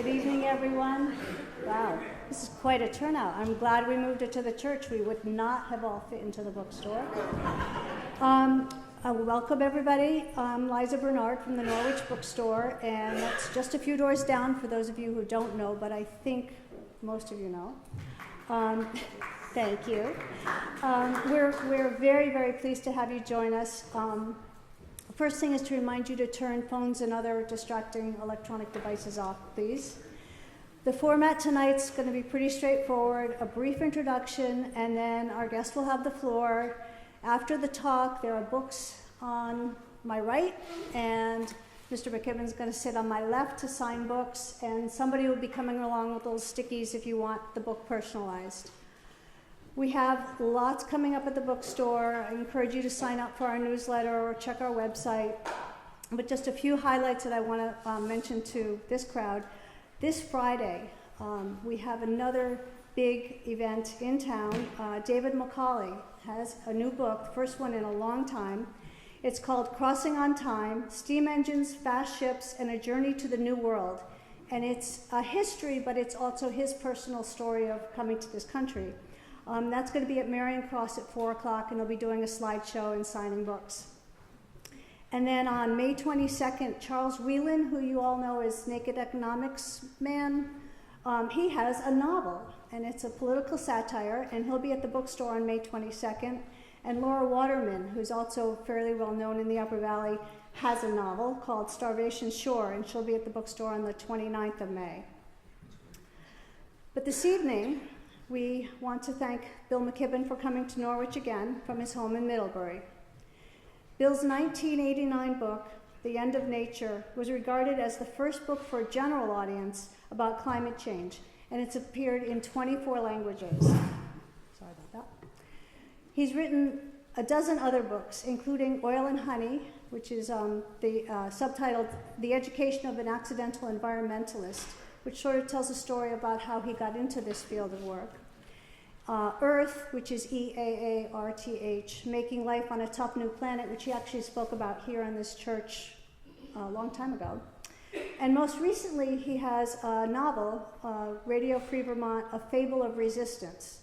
Good evening, everyone. Wow, this is quite a turnout. I'm glad we moved it to the church. We would not have all fit into the bookstore. Welcome, everybody. I'm Liza Bernard from the Norwich bookstore, and that's just a few doors down for those of you who don't know, but I think most of you know. Thank you. We're very, very pleased to have you join us. First thing is to remind you to turn phones and other distracting electronic devices off, please. The format tonight's going to be pretty straightforward, a brief introduction, and then our guest will have the floor. After the talk, there are books on my right, and Mr. McKibben's going to sit on my left to sign books, and somebody will be coming along with little stickies if you want the book personalized. We have lots coming up at the bookstore. I encourage you to sign up for our newsletter or check our website. But just a few highlights that I want to mention to this crowd. This Friday, we have another big event in town. David Macaulay has a new book, the first one in a long time. It's called Crossing on Time, Steam Engines, Fast Ships, and a Journey to the New World. And it's a history, but it's also his personal story of coming to this country. That's going to be at Marion Cross at 4 o'clock, and they'll be doing a slideshow and signing books. And then on May 22nd, Charles Whelan, who you all know as Naked Economics Man, he has a novel, and it's a political satire, and he'll be at the bookstore on May 22nd. And Laura Waterman, who's also fairly well known in the Upper Valley, has a novel called Starvation Shore, and she'll be at the bookstore on the 29th of May. But this evening, we want to thank Bill McKibben for coming to Norwich again from his home in Middlebury. Bill's 1989 book, The End of Nature, was regarded as the first book for a general audience about climate change, and it's appeared in 24 languages. Sorry about that. He's written a dozen other books, including Oil and Honey, which is subtitled The Education of an Accidental Environmentalist, which sort of tells a story about how he got into this field of work. Earth, which is E-A-A-R-T-H, Making Life on a Tough New Planet, which he actually spoke about here in this church a long time ago. And most recently, he has a novel, Radio Free Vermont, A Fable of Resistance.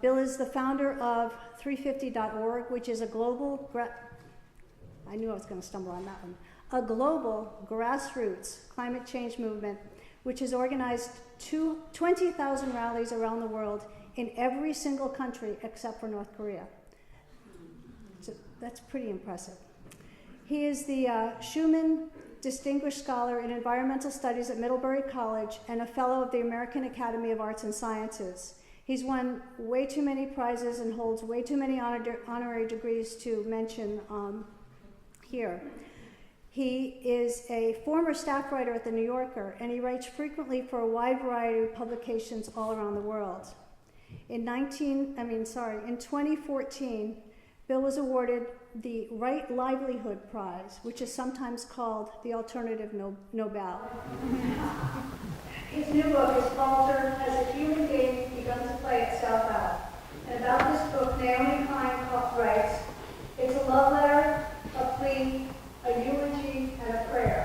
Bill is the founder of 350.org, which is a global, I knew I was going to stumble on that one, a global grassroots climate change movement which has organized 20,000 rallies around the world in every single country except for North Korea. So that's pretty impressive. He is the Schumann Distinguished Scholar in Environmental Studies at Middlebury College and a Fellow of the American Academy of Arts and Sciences. He's won way too many prizes and holds way too many honorary degrees to mention here. He is a former staff writer at The New Yorker, and he writes frequently for a wide variety of publications all around the world. In 2014, Bill was awarded the Right Livelihood Prize, which is sometimes called the Alternative Nobel. His new book is Falter, Has a Human Game Begun to Play Itself Out? And about this book, Naomi Klein writes, it's a love letter, a plea, a eulogy, and a prayer.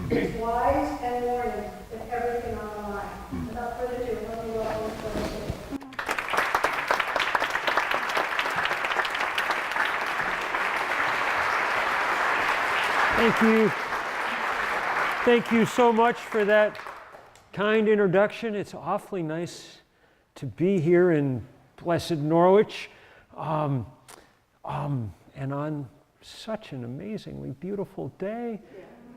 It's wise and warning with everything on the line. Without further ado, let me welcome Bill McKibben. Thank you. Thank you so much for that kind introduction. It's awfully nice to be here in blessed Norwich, and on such an amazingly beautiful day.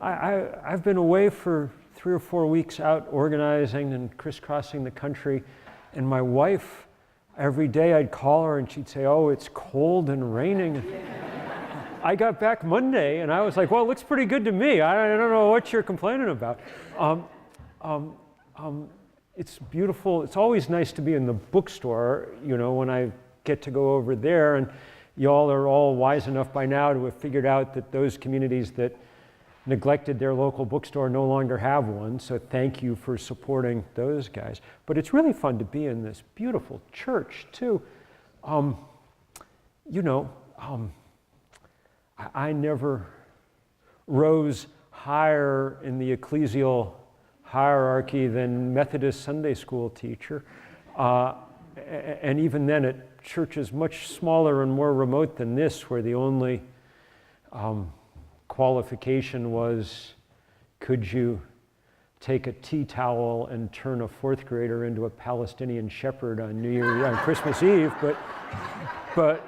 I've been away for 3 or 4 weeks out organizing and crisscrossing the country, and my wife, every day I'd call her and she'd say, oh, it's cold and raining. I got back Monday and I was like, well, it looks pretty good to me. I don't know what you're complaining about. It's beautiful. It's always nice to be in the bookstore, you know, when I get to go over there, and y'all are all wise enough by now to have figured out that those communities that neglected their local bookstore no longer have one, so thank you for supporting those guys. But it's really fun to be in this beautiful church, too. I never rose higher in the ecclesial hierarchy than Methodist Sunday school teacher. And even then at churches much smaller and more remote than this, where the only qualification was, could you take a tea towel and turn a fourth grader into a Palestinian shepherd on on Christmas Eve, but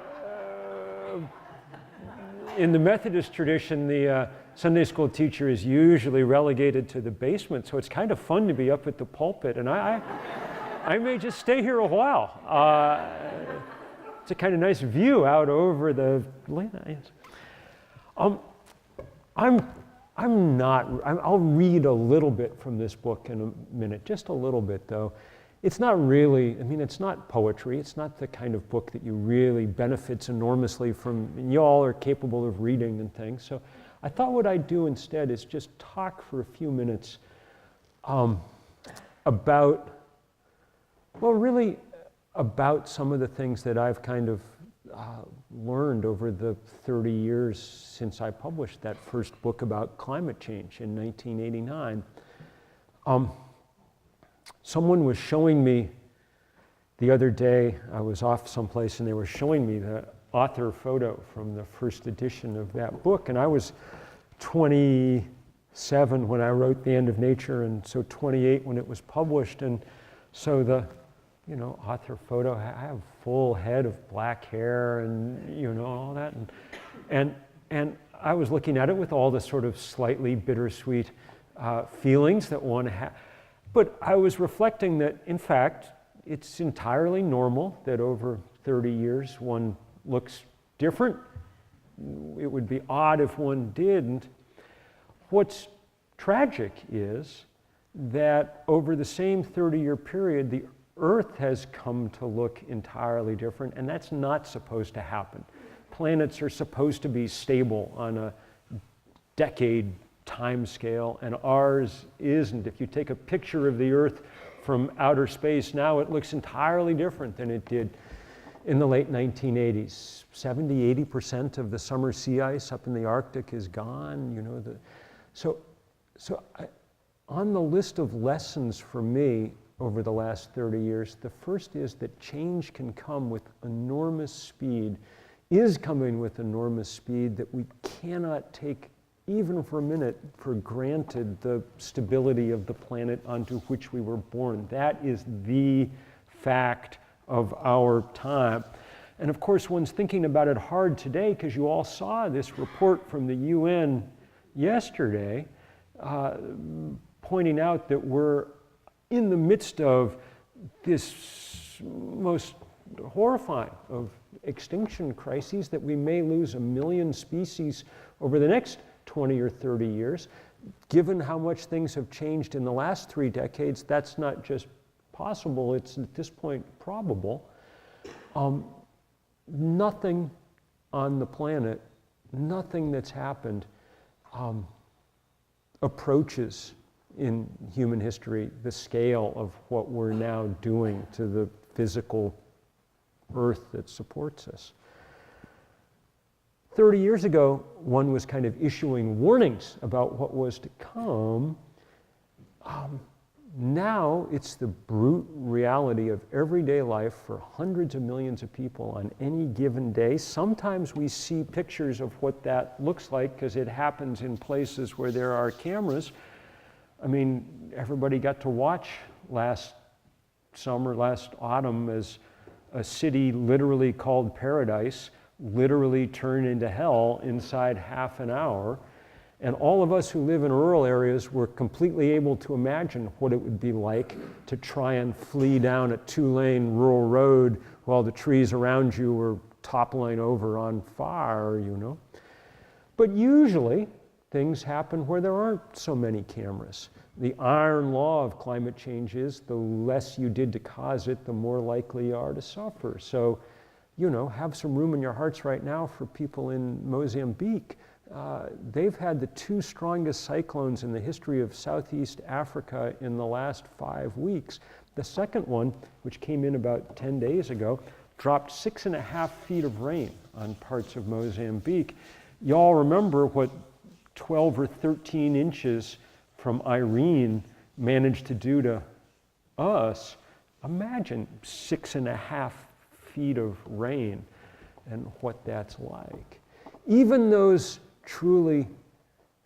in the Methodist tradition, the Sunday school teacher is usually relegated to the basement, so it's kind of fun to be up at the pulpit, and I may just stay here a while. It's a kind of nice view out over the lake. I'll read a little bit from this book in a minute, just a little bit though. It's not really, it's not poetry. It's not the kind of book that you really benefits enormously from, and you all are capable of reading and things. So I thought what I'd do instead is just talk for a few minutes about some of the things that I've kind of learned over the 30 years since I published that first book about climate change in 1989. Someone was showing me the other day, I was off someplace, and they were showing me the author photo from the first edition of that book, and I was 27 when I wrote The End of Nature, and so 28 when it was published, and so the author photo, I have full head of black hair and all that, and I was looking at it with all the sort of slightly bittersweet feelings that one has. But I was reflecting that, in fact, it's entirely normal that over 30 years one looks different. It would be odd if one didn't. What's tragic is that over the same 30-year period, the Earth has come to look entirely different, and that's not supposed to happen. Planets are supposed to be stable on a decade time scale, and ours isn't. If you take a picture of the Earth from outer space now, it looks entirely different than it did in the late 1980s. 70–80% of the summer sea ice up in the Arctic is gone. On the list of lessons for me over the last 30 years, the first is that change can come with enormous speed, is coming with enormous speed, that we cannot take even for a minute for granted the stability of the planet onto which we were born. That is the fact of our time. And of course, one's thinking about it hard today because you all saw this report from the UN yesterday pointing out that we're in the midst of this most horrifying of extinction crises, that we may lose 1 million species over the next 20 or 30 years. Given how much things have changed in the last 3 decades, that's not just possible, it's at this point probable. Nothing on the planet, nothing that's happened approaches in human history the scale of what we're now doing to the physical Earth that supports us. 30 years ago, one was kind of issuing warnings about what was to come. Now it's the brute reality of everyday life for hundreds of millions of people on any given day. Sometimes we see pictures of what that looks like because it happens in places where there are cameras. Everybody got to watch last autumn as a city literally called Paradise literally turned into hell inside half an hour. And all of us who live in rural areas were completely able to imagine what it would be like to try and flee down a 2-lane rural road while the trees around you were toppling over on fire, But usually, things happen where there aren't so many cameras. The iron law of climate change is the less you did to cause it, the more likely you are to suffer. So, have some room in your hearts right now for people in Mozambique. They've had the 2 strongest cyclones in the history of Southeast Africa in the last 5 weeks. The second one, which came in about 10 days ago, dropped 6.5 feet of rain on parts of Mozambique. Y'all remember what 12 or 13 inches from Irene managed to do to us, imagine 6.5 feet of rain and what that's like. Even those truly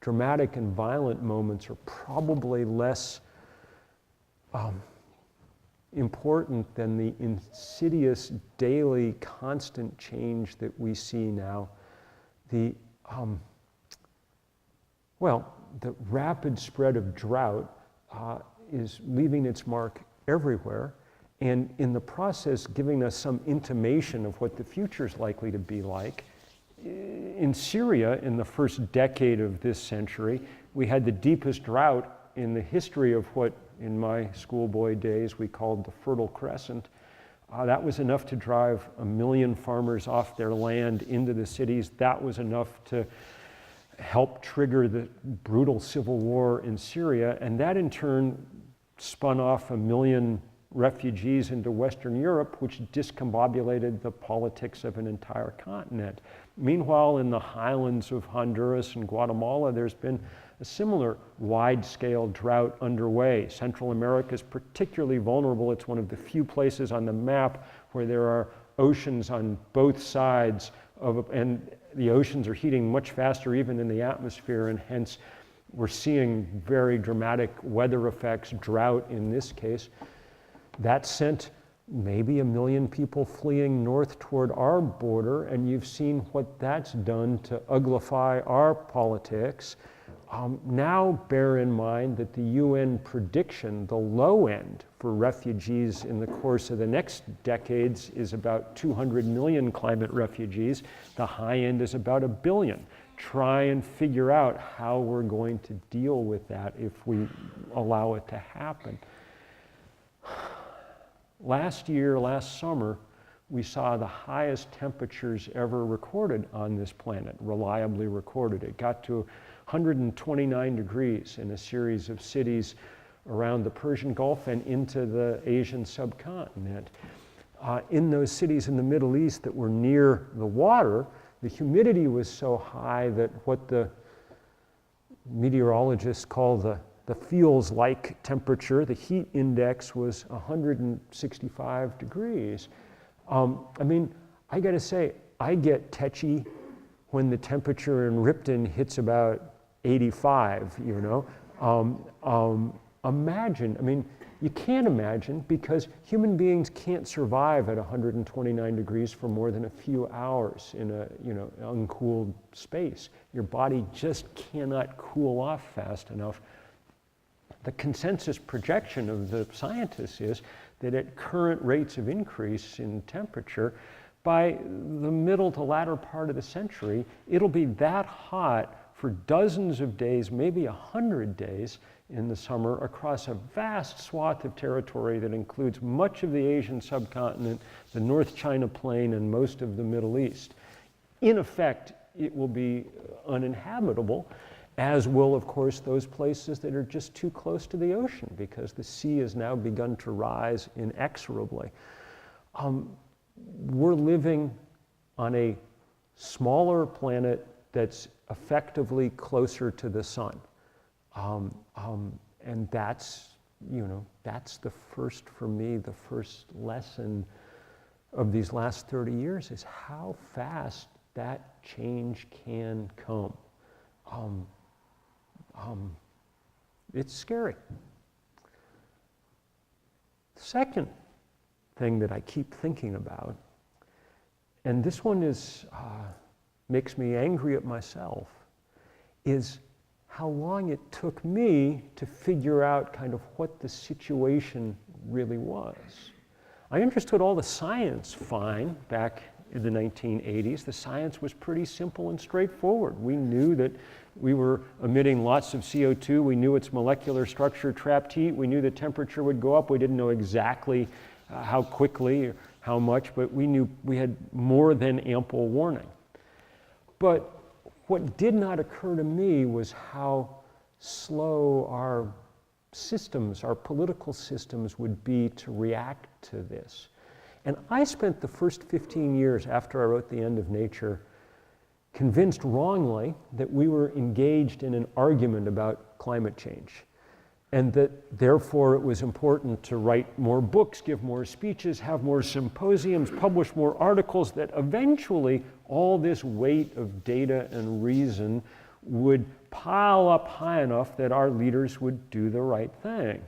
dramatic and violent moments are probably less important than the insidious, daily, constant change that we see now. The rapid spread of drought is leaving its mark everywhere, and in the process giving us some intimation of what the future is likely to be like. In Syria, in the first decade of this century, we had the deepest drought in the history of what, in my schoolboy days, we called the Fertile Crescent. That was enough to drive 1 million farmers off their land into the cities. That was enough to help trigger the brutal civil war in Syria, and that in turn spun off 1 million refugees into Western Europe, which discombobulated the politics of an entire continent. Meanwhile, in the highlands of Honduras and Guatemala, there's been a similar wide-scale drought underway. Central America is particularly vulnerable. It's one of the few places on the map where there are oceans on both sides and the oceans are heating much faster even than the atmosphere, and hence we're seeing very dramatic weather effects, drought in this case. That sent maybe 1 million people fleeing north toward our border, and you've seen what that's done to uglify our politics. Now bear in mind that the UN prediction, the low end for refugees in the course of the next decades is about 200 million climate refugees. The high end is about 1 billion. Try and figure out how we're going to deal with that if we allow it to happen. Last summer, we saw the highest temperatures ever recorded on this planet, reliably recorded. It got to 129 degrees in a series of cities around the Persian Gulf and into the Asian subcontinent. In those cities in the Middle East that were near the water, the humidity was so high that what the meteorologists call the feels-like temperature, the heat index, was 165 degrees. I gotta say, I get tetchy when the temperature in Ripton hits about 85, Imagine, you can't imagine, because human beings can't survive at 129 degrees for more than a few hours in a uncooled space. Your body just cannot cool off fast enough. The consensus projection of the scientists is that at current rates of increase in temperature, by the middle to latter part of the century, it'll be that hot for dozens of days, maybe 100 days in the summer, across a vast swath of territory that includes much of the Asian subcontinent, the North China Plain, and most of the Middle East. In effect, it will be uninhabitable, as will, of course, those places that are just too close to the ocean, because the sea has now begun to rise inexorably. We're living on a smaller planet that's effectively closer to the sun. And that's the first, for me, the first lesson of these last 30 years is how fast that change can come. It's scary. The second thing that I keep thinking about, and this one makes me angry at myself, is how long it took me to figure out kind of what the situation really was. I understood all the science fine back in the 1980s. The science was pretty simple and straightforward. We knew that we were emitting lots of CO2. We knew its molecular structure trapped heat. We knew the temperature would go up. We didn't know exactly how quickly or how much, but we knew we had more than ample warning. But what did not occur to me was how slow our systems, our political systems, would be to react to this. And I spent the first 15 years after I wrote The End of Nature convinced wrongly that we were engaged in an argument about climate change, and that therefore it was important to write more books, give more speeches, have more symposiums, publish more articles, that eventually all this weight of data and reason would pile up high enough that our leaders would do the right thing.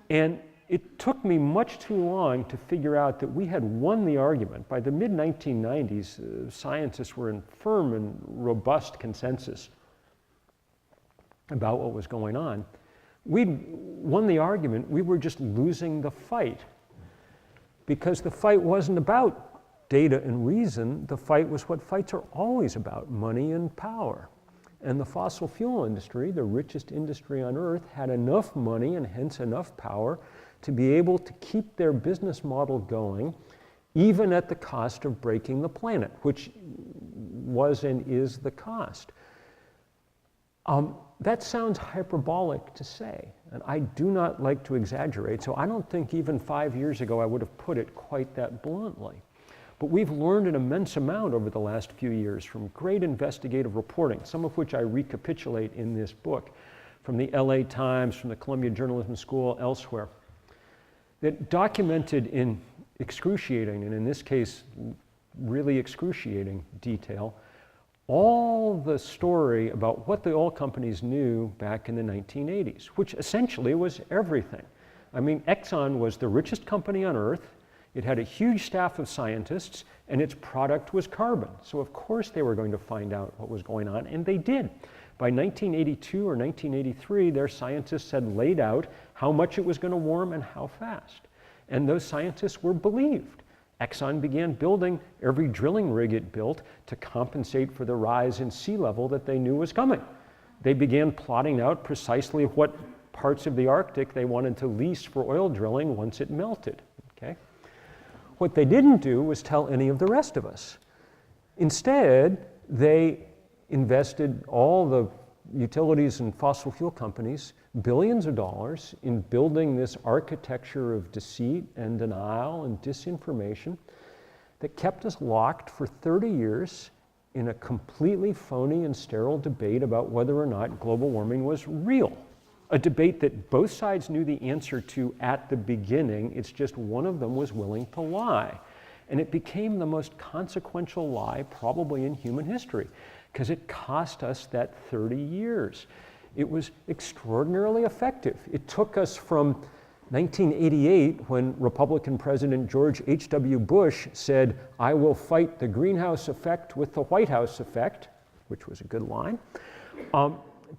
And it took me much too long to figure out that we had won the argument. By the mid-1990s, scientists were in firm and robust consensus about what was going on. We'd won the argument, we were just losing the fight. Because the fight wasn't about data and reason, the fight was what fights are always about, money and power. And the fossil fuel industry, the richest industry on earth, had enough money and hence enough power to be able to keep their business model going, even at the cost of breaking the planet, which was and is the cost. That sounds hyperbolic to say, and I do not like to exaggerate, so I don't think even 5 years ago I would have put it quite that bluntly. But we've learned an immense amount over the last few years from great investigative reporting, some of which I recapitulate in this book, from the LA Times, from the Columbia Journalism School, elsewhere, that documented in excruciating, and in this case, really excruciating detail, all the story about what the oil companies knew back in the 1980s, which essentially was everything. I mean, Exxon was the richest company on earth. It had a huge staff of scientists, and its product was carbon. So of course they were going to find out what was going on, and they did. By 1982 or 1983, their scientists had laid out how much it was going to warm and how fast. And those scientists were believed. Exxon began building every drilling rig it built to compensate for the rise in sea level that they knew was coming. They began plotting out precisely what parts of the Arctic they wanted to lease for oil drilling once it melted. Okay? What they didn't do was tell any of the rest of us. Instead, they invested, all the utilities and fossil fuel companies, billions of dollars in building this architecture of deceit and denial and disinformation that kept us locked for 30 years in a completely phony and sterile debate about whether or not global warming was real. A debate that both sides knew the answer to at the beginning, it's just one of them was willing to lie. And it became the most consequential lie probably in human history, because it cost us that 30 years. It was extraordinarily effective. It took us from 1988, when Republican President George H.W. Bush said, "I will fight the greenhouse effect with the White House effect," which was a good line,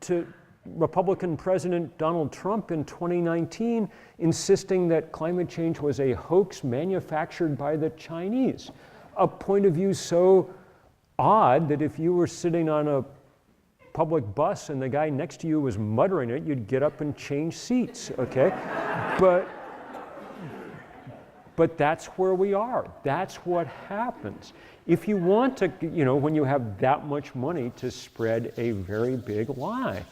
to Republican President Donald Trump in 2019 insisting that climate change was a hoax manufactured by the Chinese. A point of view so odd that if you were sitting on a public bus and the guy next to you was muttering it, you'd get up and change seats, okay? But that's where we are. That's what happens. If you want to, when you have that much money to spread a very big lie,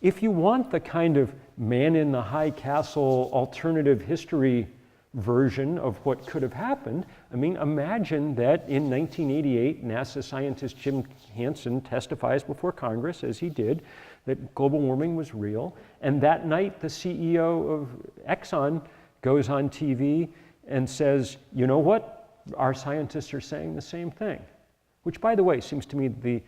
if you want the kind of man in the high castle alternative history version of what could have happened, I mean, imagine that in 1988, NASA scientist Jim Hansen testifies before Congress, as he did, that global warming was real. And that night, the CEO of Exxon goes on TV and says, "You know what? Our scientists are saying the same thing." Which, by the way, seems to me the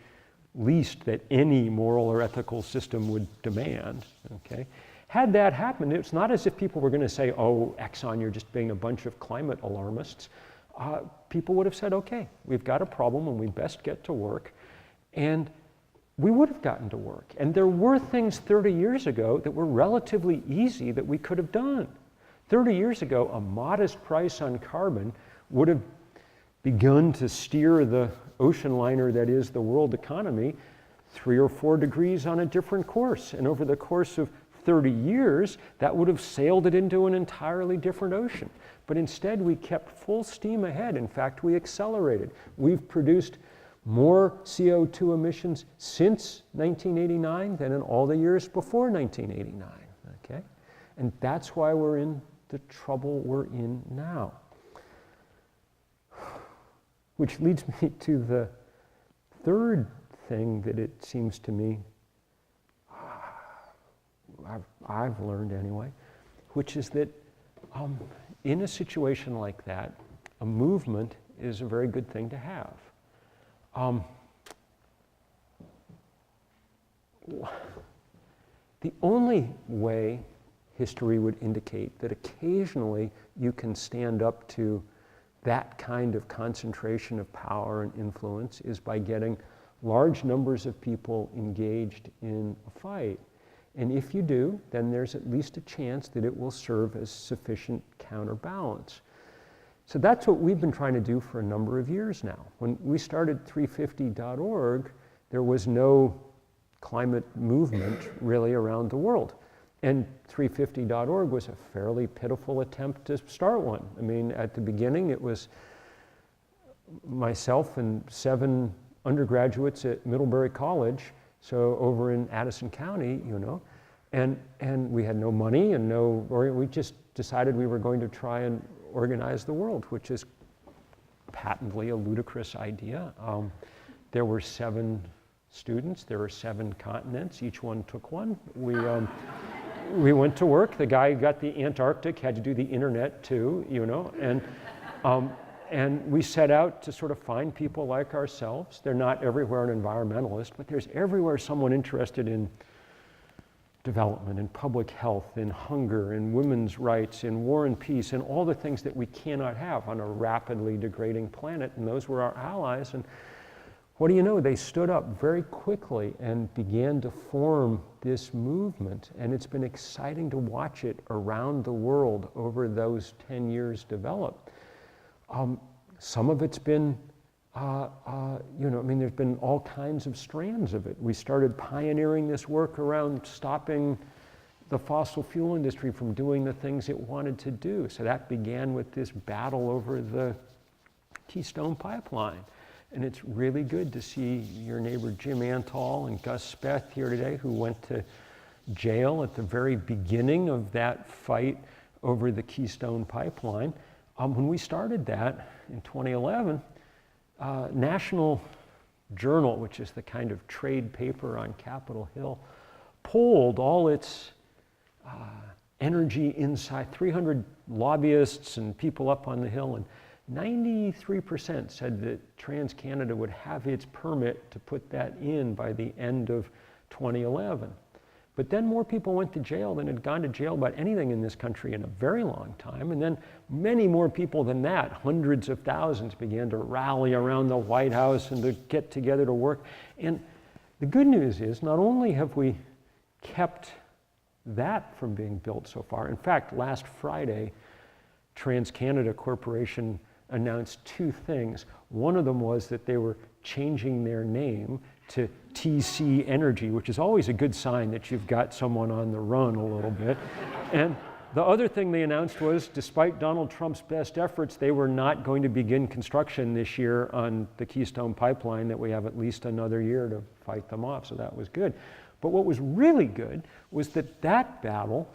least that any moral or ethical system would demand, okay? Had that happened, it's not as if people were going to say, "Oh, Exxon, you're just being a bunch of climate alarmists." People would have said, "Okay, we've got a problem and we best get to work." And we would have gotten to work. And there were things 30 years ago that were relatively easy that we could have done. 30 years ago, a modest price on carbon would have begun to steer the ocean liner that is the world economy 3 or 4 degrees on a different course. And over the course of 30 years, that would have sailed it into an entirely different ocean. But instead, we kept full steam ahead. In fact, we accelerated. We've produced more CO2 emissions since 1989 than in all the years before 1989, okay? And that's why we're in the trouble we're in now. Which leads me to the third thing that it seems to me, I've learned anyway, which is that in a situation like that, a movement is a very good thing to have. The only way history would indicate that occasionally you can stand up to that kind of concentration of power and influence is by getting large numbers of people engaged in a fight. And if you do, then there's at least a chance that it will serve as sufficient counterbalance. So that's what we've been trying to do for a number of years now. When we started 350.org, there was no climate movement really around the world. And 350.org was a fairly pitiful attempt to start one. I mean, at the beginning, it was myself and 7 undergraduates at Middlebury College, so over in Addison County, you know, and we had no money and we just decided we were going to try and organize the world, which is patently a ludicrous idea. There were 7 students, there were 7 continents, each one took one. We went to work. The guy who got the Antarctic had to do the internet too, you know, and we set out to sort of find people like ourselves. They're not everywhere an environmentalist, but there's everywhere someone interested in development, in public health, in hunger, in women's rights, in war and peace, and all the things that we cannot have on a rapidly degrading planet, and those were our allies. And what do you know? They stood up very quickly and began to form this movement, and it's been exciting to watch it around the world over those 10 years develop. Some of it's been, you know, I mean, there's been all kinds of strands of it. We started pioneering this work around stopping the fossil fuel industry from doing the things it wanted to do. So that began with this battle over the Keystone Pipeline. And it's really good to see your neighbor Jim Antal and Gus Speth here today, who went to jail at the very beginning of that fight over the Keystone Pipeline. When we started that in 2011, National Journal, which is the kind of trade paper on Capitol Hill, polled all its energy inside, 300 lobbyists and people up on the Hill, and 93% said that TransCanada would have its permit to put that in by the end of 2011. But then more people went to jail than had gone to jail about anything in this country in a very long time. And then many more people than that, hundreds of thousands, began to rally around the White House and to get together to work. And the good news is not only have we kept that from being built so far, in fact, last Friday, TransCanada Corporation announced 2 things. One of them was that they were changing their name to TC Energy, which is always a good sign that you've got someone on the run a little bit. And the other thing they announced was, despite Donald Trump's best efforts, they were not going to begin construction this year on the Keystone Pipeline, that we have at least another year to fight them off, so that was good. But what was really good was that that battle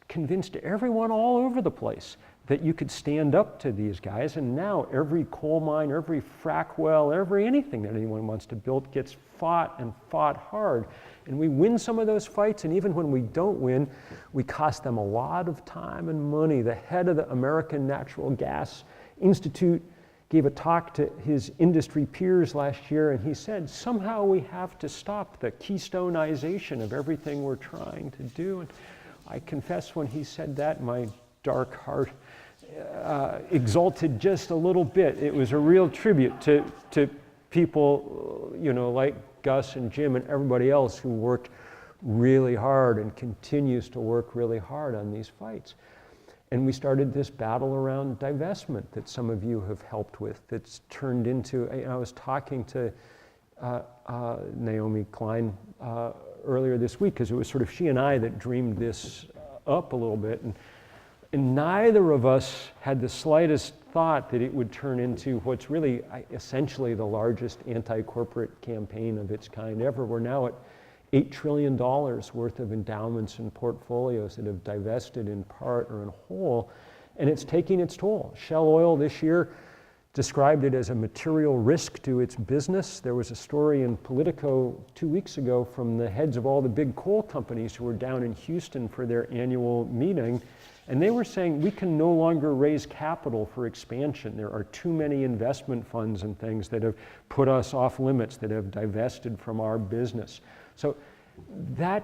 convinced everyone all over the place that you could stand up to these guys, and now every coal mine, every frack well, anything that anyone wants to build gets fought and fought hard. And we win some of those fights, and even when we don't win, we cost them a lot of time and money. The head of the American Natural Gas Institute gave a talk to his industry peers last year, and he said, somehow we have to stop the Keystoneization of everything we're trying to do. And I confess, when he said that, my dark heart exalted just a little bit. It was a real tribute to people, you know, like Gus and Jim and everybody else who worked really hard and continues to work really hard on these fights. And we started this battle around divestment that some of you have helped with, that's turned into, I was talking to Naomi Klein earlier this week, because it was sort of she and I that dreamed this up a little bit. And neither of us had the slightest thought that it would turn into what's really essentially the largest anti-corporate campaign of its kind ever. We're now at $8 trillion worth of endowments and portfolios that have divested in part or in whole, and it's taking its toll. Shell Oil this year described it as a material risk to its business. There was a story in Politico 2 weeks ago from the heads of all the big coal companies who were down in Houston for their annual meeting, and they were saying we can no longer raise capital for expansion. There are too many investment funds and things that have put us off limits, that have divested from our business. So that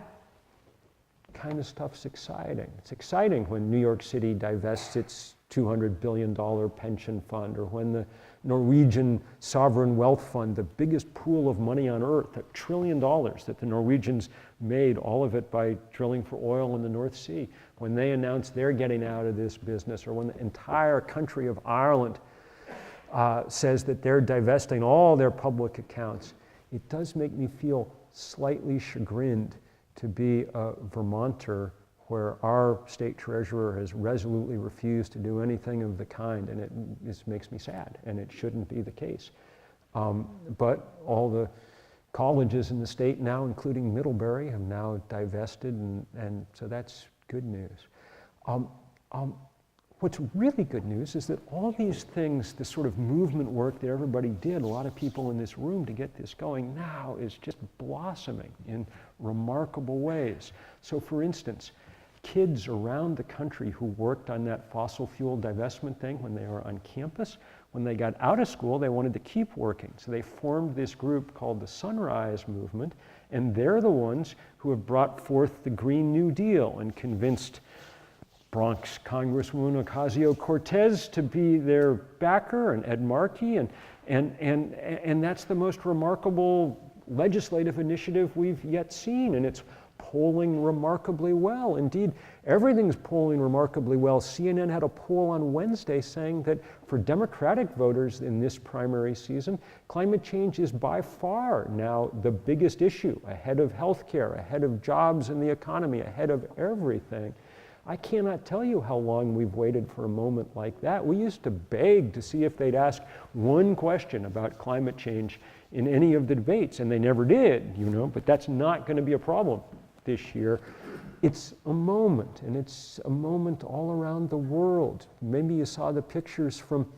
kind of stuff's exciting. It's exciting when New York City divests its $200 billion pension fund, or when the Norwegian sovereign wealth fund, the biggest pool of money on earth, $1 trillion that the Norwegians made, all of it by drilling for oil in the North Sea, when they announce they're getting out of this business, or when the entire country of Ireland says that they're divesting all their public accounts, it does make me feel slightly chagrined to be a Vermonter where our state treasurer has resolutely refused to do anything of the kind, and it just makes me sad, and it shouldn't be the case. But all the colleges in the state now, including Middlebury, have now divested, and so that's good news. What's really good news is that all these things, this sort of movement work that everybody did, a lot of people in this room to get this going, now is just blossoming in remarkable ways. So for instance, kids around the country who worked on that fossil fuel divestment thing when they were on campus, when they got out of school, they wanted to keep working. So they formed this group called the Sunrise Movement, and they're the ones who have brought forth the Green New Deal and convinced Bronx Congresswoman Ocasio-Cortez to be their backer, and Ed Markey, and that's the most remarkable legislative initiative we've yet seen, and it's polling remarkably well. Indeed, everything's polling remarkably well. CNN had a poll on Wednesday saying that for Democratic voters in this primary season, climate change is by far now the biggest issue, ahead of healthcare, ahead of jobs and the economy, ahead of everything. I cannot tell you how long we've waited for a moment like that. We used to beg to see if they'd ask one question about climate change in any of the debates, and they never did, but that's not going to be a problem this year. It's a moment, and it's a moment all around the world. Maybe you saw the pictures from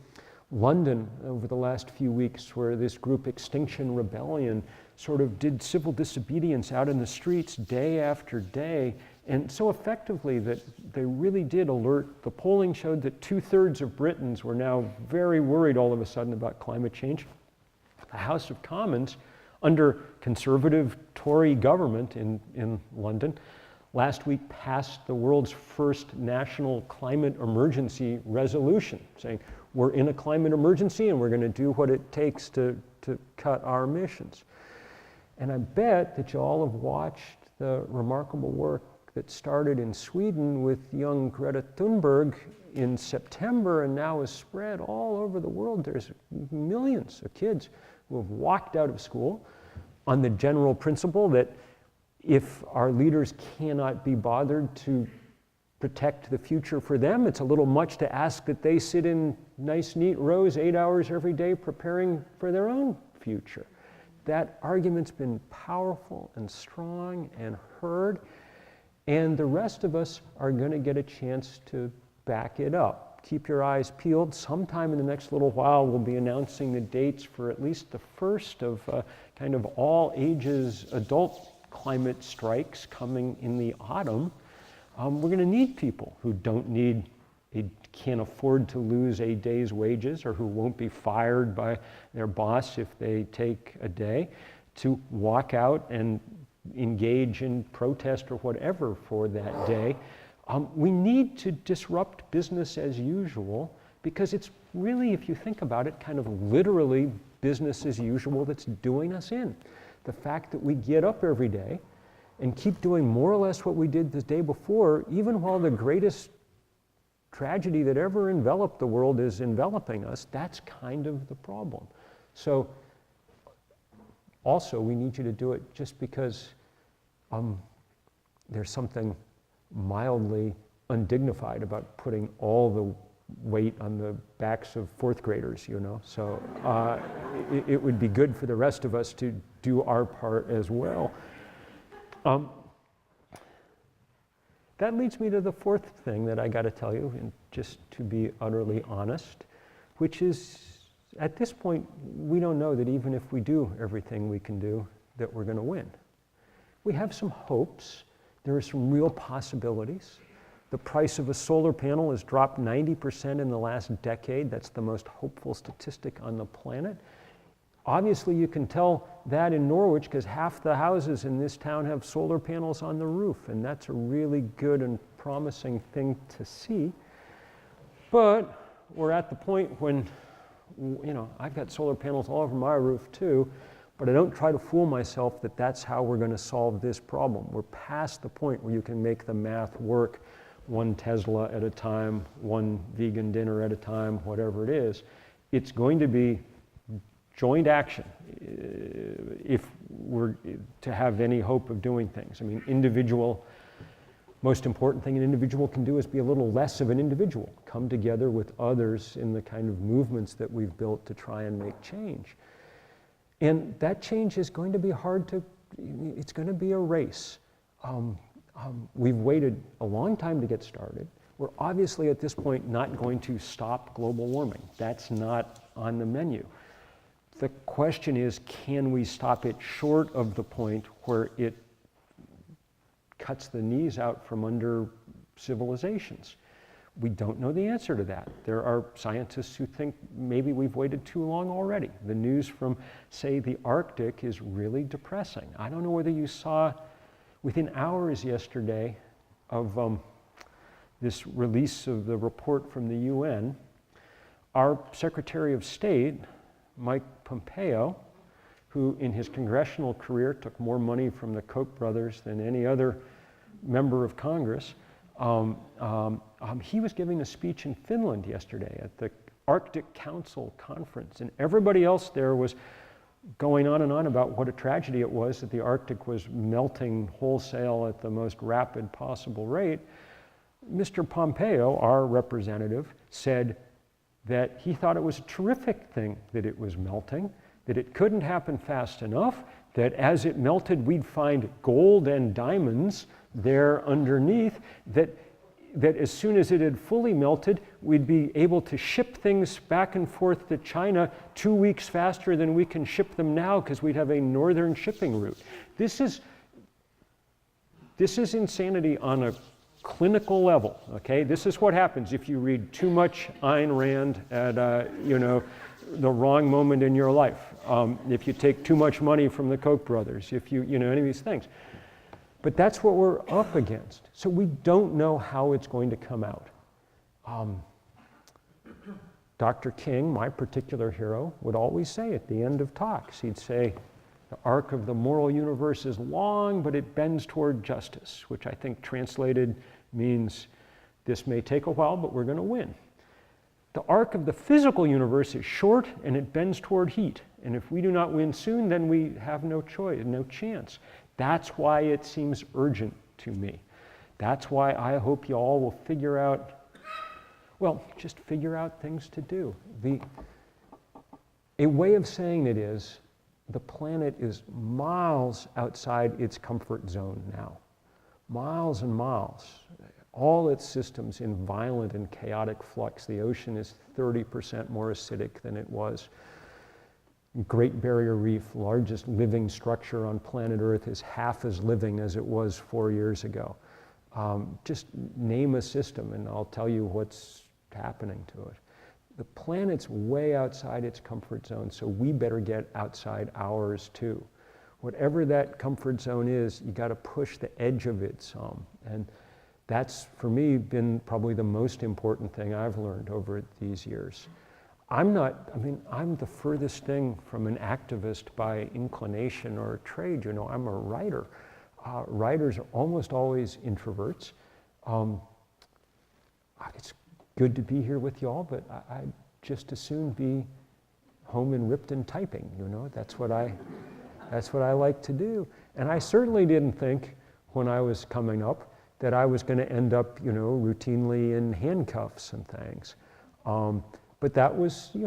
London over the last few weeks where this group Extinction Rebellion sort of did civil disobedience out in the streets day after day, and so effectively that they really did alert. The polling showed that 2/3 of Britons were now very worried all of a sudden about climate change. The House of Commons, under conservative Tory government in London, last week passed the world's first national climate emergency resolution, saying we're in a climate emergency and we're going to do what it takes to cut our emissions. And I bet that you all have watched the remarkable work that started in Sweden with young Greta Thunberg in September and now is spread all over the world. There's millions of kids who have walked out of school on the general principle that if our leaders cannot be bothered to protect the future for them, it's a little much to ask that they sit in nice, neat rows 8 hours every day preparing for their own future. That argument's been powerful and strong and heard, and the rest of us are going to get a chance to back it up. Keep your eyes peeled. Sometime in the next little while, we'll be announcing the dates for at least the first of kind of all ages adult climate strikes coming in the autumn. We're going to need people who can't afford to lose a day's wages, or who won't be fired by their boss if they take a day, to walk out and engage in protest or whatever for that day. We need to disrupt business as usual, because it's really, if you think about it, kind of literally business as usual that's doing us in. The fact that we get up every day and keep doing more or less what we did the day before, even while the greatest tragedy that ever enveloped the world is enveloping us, that's kind of the problem. So also, we need you to do it just because there's something mildly undignified about putting all the weight on the backs of fourth graders, So it would be good for the rest of us to do our part as well. That leads me to the fourth thing that I got to tell you, and just to be utterly honest, which is At this point, we don't know that even if we do everything we can do, that we're going to win. We have some hopes. There are some real possibilities. The price of a solar panel has dropped 90% in the last decade. That's the most hopeful statistic on the planet. Obviously, you can tell that in Norwich because half the houses in this town have solar panels on the roof, and that's a really good and promising thing to see. But we're at the point when, I've got solar panels all over my roof too, but I don't try to fool myself that that's how we're going to solve this problem. We're past the point where you can make the math work, one Tesla at a time, one vegan dinner at a time, whatever it is. It's going to be joint action if we're to have any hope of doing things. I mean, most important thing an individual can do is be a little less of an individual, come together with others in the kind of movements that we've built to try and make change. And that change is going to be it's going to be a race. We've waited a long time to get started. We're obviously at this point not going to stop global warming. That's not on the menu. The question is, can we stop it short of the point where it cuts the knees out from under civilizations? We don't know the answer to that. There are scientists who think maybe we've waited too long already. The news from, say, the Arctic is really depressing. I don't know whether you saw within hours yesterday of this release of the report from the UN, our Secretary of State, Mike Pompeo, who in his congressional career took more money from the Koch brothers than any other member of Congress, he was giving a speech in Finland yesterday at the Arctic Council conference, and everybody else there was going on and on about what a tragedy it was that the Arctic was melting wholesale at the most rapid possible rate. Mr. Pompeo, our representative, said that he thought it was a terrific thing that it was melting, that it couldn't happen fast enough, that as it melted we'd find gold and diamonds there underneath, that as soon as it had fully melted, we'd be able to ship things back and forth to China 2 weeks faster than we can ship them now because we'd have a northern shipping route. This is insanity on a clinical level, okay? This is what happens if you read too much Ayn Rand at, the wrong moment in your life. If you take too much money from the Koch brothers, if any of these things. But that's what we're up against. So we don't know how it's going to come out. Dr. King, my particular hero, would always say at the end of talks, he'd say, the arc of the moral universe is long, but it bends toward justice, which I think translated means this may take a while, but we're going to win. The arc of the physical universe is short, and it bends toward heat. And if we do not win soon, then we have no choice, no chance. That's why it seems urgent to me. That's why I hope you all will figure out things to do. A way of saying it is, the planet is miles outside its comfort zone now. Miles and miles. All its systems in violent and chaotic flux. The ocean is 30% more acidic than it was. Great Barrier Reef, largest living structure on planet Earth, is half as living as it was 4 years ago. Just name a system and I'll tell you what's happening to it. The planet's way outside its comfort zone, so we better get outside ours too. Whatever that comfort zone is, you got to push the edge of it some. And that's, for me, been probably the most important thing I've learned over these years. I'm the furthest thing from an activist by inclination or trade. I'm a writer. Writers are almost always introverts. It's good to be here with y'all, but I'd just as soon be home in Ripton typing. That's what I like to do. And I certainly didn't think when I was coming up that I was going to end up, routinely in handcuffs and things. But that was,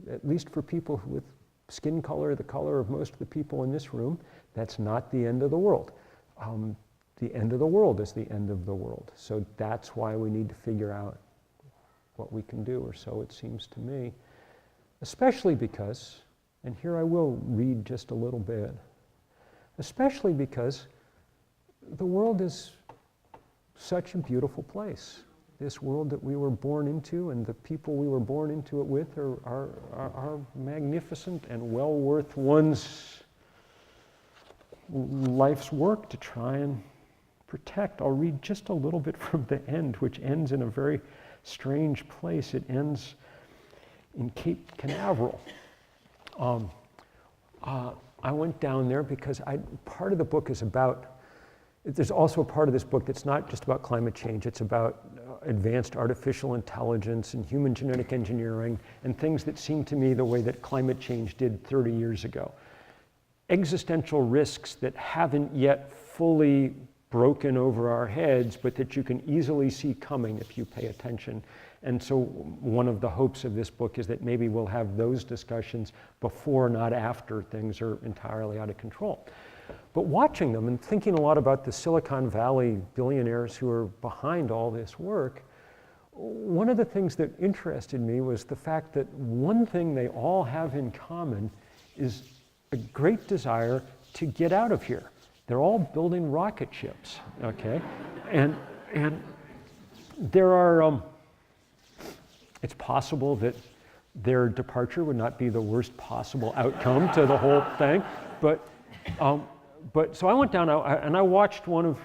at least for people with skin color the color of most of the people in this room, that's not the end of the world. The end of the world is the end of the world. So that's why we need to figure out what we can do, or so it seems to me. especially because, and here I will read just a little bit, especially because the world is such a beautiful place. This world that we were born into and the people we were born into it with are magnificent and well worth one's life's work to try and protect. I'll read just a little bit from the end, which ends in a very strange place. It ends in Cape Canaveral. I went down there because part of the book is about, there's also a part of this book that's not just about climate change, it's about advanced artificial intelligence and human genetic engineering and things that seem to me the way that climate change did 30 years ago. Existential risks that haven't yet fully broken over our heads, but that you can easily see coming if you pay attention. And so one of the hopes of this book is that maybe we'll have those discussions before, not after, things are entirely out of control. But watching them and thinking a lot about the Silicon Valley billionaires who are behind all this work, one of the things that interested me was the fact that one thing they all have in common is a great desire to get out of here. They're all building rocket ships, okay? And there are, it's possible that their departure would not be the worst possible outcome to the whole thing, but so I went down and I watched one of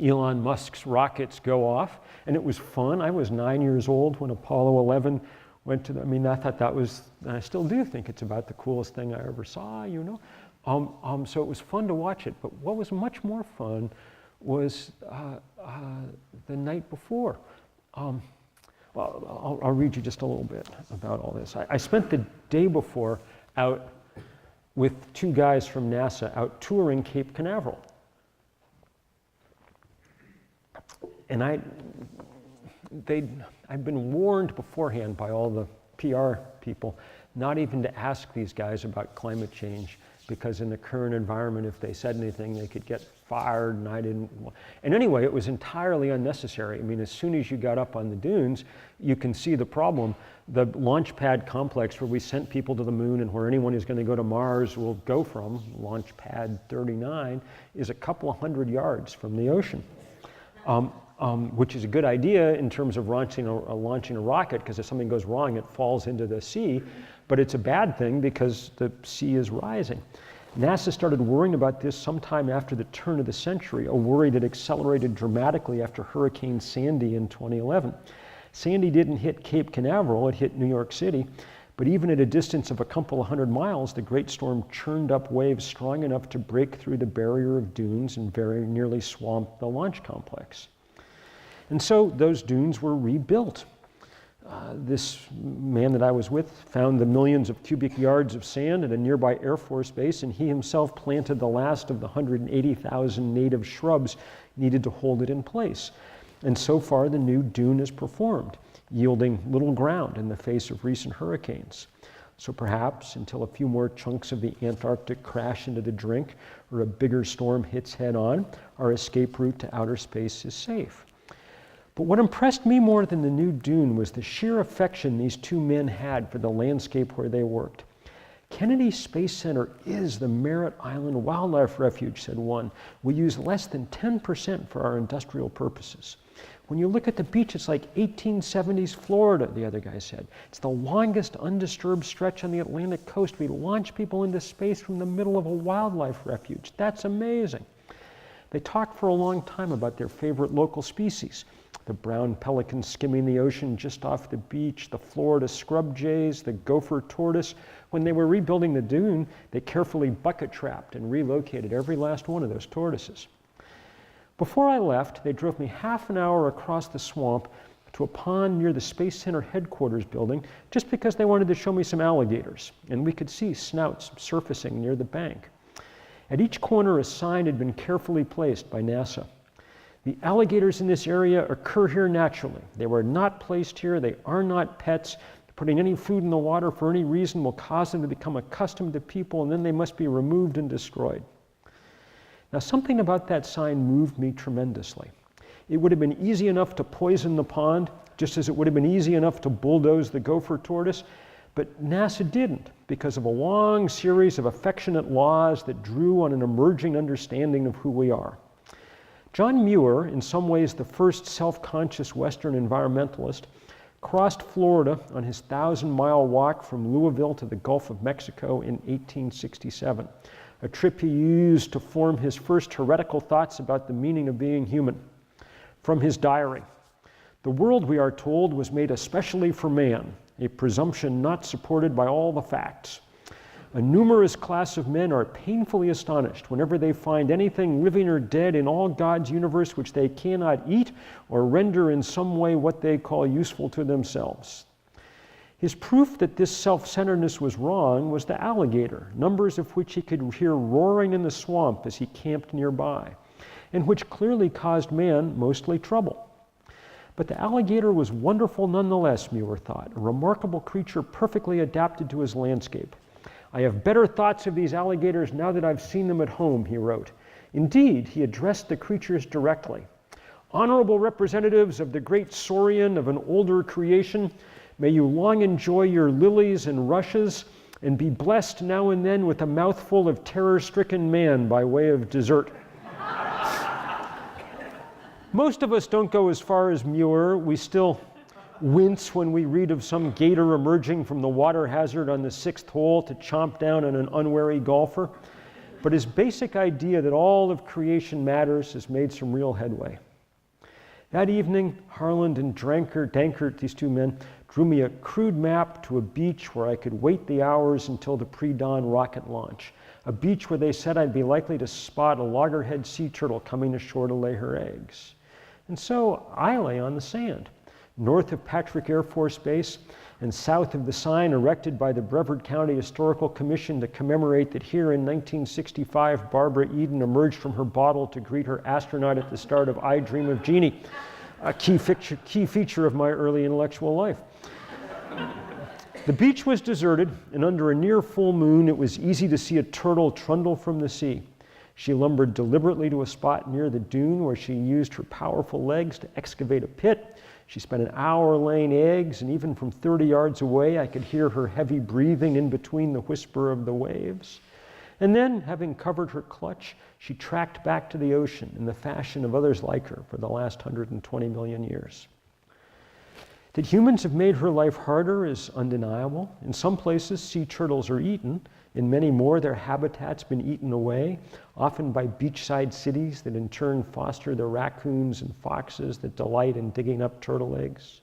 Elon Musk's rockets go off, and it was fun. I was 9 years old when Apollo 11 went to I thought that was, and I still do think it's about the coolest thing I ever saw, you know. So it was fun to watch it, but what was much more fun was the night before. Well, I'll read you just a little bit about all this. I spent the day before out with two guys from NASA out touring Cape Canaveral. And I'd been warned beforehand by all the PR people not even to ask these guys about climate change, because in the current environment, if they said anything, they could get fired, and I didn't. And anyway, it was entirely unnecessary. I mean, as soon as you got up on the dunes, you can see the problem. The launch pad complex where we sent people to the moon and where anyone who's going to go to Mars will go from, launch pad 39, is a couple of 100 yards from the ocean. Which is a good idea in terms of launching a rocket, because if something goes wrong, it falls into the sea. But it's a bad thing because the sea is rising. NASA started worrying about this sometime after the turn of the century, a worry that accelerated dramatically after Hurricane Sandy in 2011. Sandy didn't hit Cape Canaveral, it hit New York City. But even at a distance of a couple of 100 miles, the great storm churned up waves strong enough to break through the barrier of dunes and very nearly swamp the launch complex. And so those dunes were rebuilt. This man that I was with found the millions of cubic yards of sand at a nearby Air Force base, and he himself planted the last of the 180,000 native shrubs needed to hold it in place. And so far, the new dune has performed, yielding little ground in the face of recent hurricanes. So perhaps until a few more chunks of the Antarctic crash into the drink or a bigger storm hits head on, our escape route to outer space is safe. But what impressed me more than the new dune was the sheer affection these two men had for the landscape where they worked. Kennedy Space Center is the Merritt Island Wildlife Refuge, said one. We use less than 10% for our industrial purposes. When you look at the beach, it's like 1870s Florida, the other guy said. It's the longest undisturbed stretch on the Atlantic coast. We launch people into space from the middle of a wildlife refuge. That's amazing. They talked for a long time about their favorite local species. The brown pelican skimming the ocean just off the beach, the Florida scrub jays, the gopher tortoise. When they were rebuilding the dune, they carefully bucket trapped and relocated every last one of those tortoises. Before I left, they drove me half an hour across the swamp to a pond near the Space Center headquarters building, just because they wanted to show me some alligators, and we could see snouts surfacing near the bank. At each corner, a sign had been carefully placed by NASA. The alligators in this area occur here naturally. They were not placed here. They are not pets. Putting any food in the water for any reason will cause them to become accustomed to people, and then they must be removed and destroyed. Now, something about that sign moved me tremendously. It would have been easy enough to poison the pond, just as it would have been easy enough to bulldoze the gopher tortoise, But NASA didn't, because of a long series of affectionate laws that drew on an emerging understanding of who we are. John Muir, in some ways the first self-conscious Western environmentalist, crossed Florida on his 1,000-mile walk from Louisville to the Gulf of Mexico in 1867, a trip he used to form his first heretical thoughts about the meaning of being human. From his diary, "The world, we are told, was made especially for man, a presumption not supported by all the facts. A numerous class of men are painfully astonished whenever they find anything living or dead in all God's universe which they cannot eat or render in some way what they call useful to themselves." His proof that this self-centeredness was wrong was the alligator, numbers of which he could hear roaring in the swamp as he camped nearby, and which clearly caused man mostly trouble. But the alligator was wonderful nonetheless, Muir thought, a remarkable creature perfectly adapted to his landscape. "I have better thoughts of these alligators now that I've seen them at home," he wrote. Indeed, he addressed the creatures directly. "Honorable representatives of the great saurian of an older creation, may you long enjoy your lilies and rushes, and be blessed now and then with a mouthful of terror-stricken man by way of dessert." Most of us don't go as far as Muir. We still wince when we read of some gator emerging from the water hazard on the 6th hole to chomp down on an unwary golfer. But his basic idea that all of creation matters has made some real headway. That evening, Harland and Dankert, these two men, drew me a crude map to a beach where I could wait the hours until the pre-dawn rocket launch. A beach where they said I'd be likely to spot a loggerhead sea turtle coming ashore to lay her eggs. And so I lay on the sand, north of Patrick Air Force Base and south of the sign erected by the Brevard County Historical Commission to commemorate that here in 1965, Barbara Eden emerged from her bottle to greet her astronaut at the start of I Dream of Jeannie, a key feature of my early intellectual life. The beach was deserted, and under a near full moon, it was easy to see a turtle trundle from the sea. She lumbered deliberately to a spot near the dune where she used her powerful legs to excavate a pit. She spent an hour laying eggs, and even from 30 yards away, I could hear her heavy breathing in between the whisper of the waves. And then, having covered her clutch, she tracked back to the ocean in the fashion of others like her for the last 120 million years. That humans have made her life harder is undeniable. In some places, sea turtles are eaten. In many more, their habitat's been eaten away, often by beachside cities that in turn foster the raccoons and foxes that delight in digging up turtle eggs.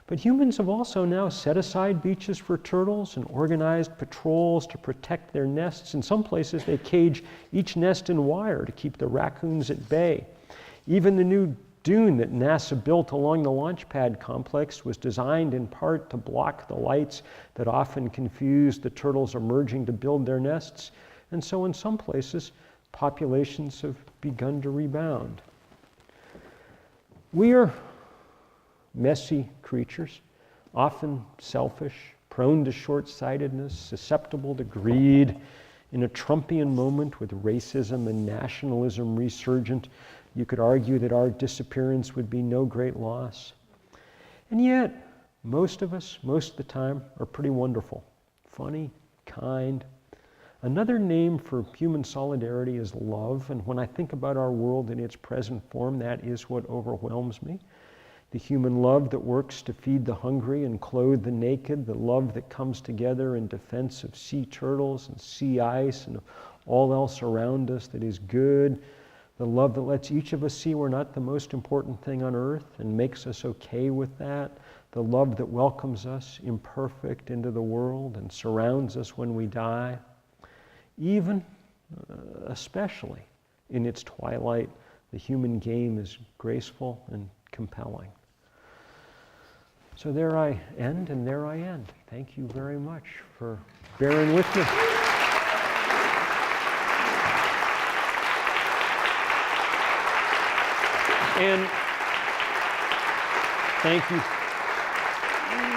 But humans have also now set aside beaches for turtles and organized patrols to protect their nests. In some places, they cage each nest in wire to keep the raccoons at bay. Even the new dune that NASA built along the launch pad complex was designed in part to block the lights that often confuse the turtles emerging to build their nests. And so in some places, populations have begun to rebound. We are messy creatures, often selfish, prone to short-sightedness, susceptible to greed. In a Trumpian moment with racism and nationalism resurgent, you could argue that our disappearance would be no great loss. And yet, most of us, most of the time, are pretty wonderful, funny, kind. Another name for human solidarity is love, and when I think about our world in its present form, that is what overwhelms me. The human love that works to feed the hungry and clothe the naked, the love that comes together in defense of sea turtles and sea ice and all else around us that is good, the love that lets each of us see we're not the most important thing on earth and makes us okay with that, the love that welcomes us imperfect into the world and surrounds us when we die, even, especially in its twilight, the human game is graceful and compelling. So there I end, and there I end. Thank you very much for bearing with me. And thank you.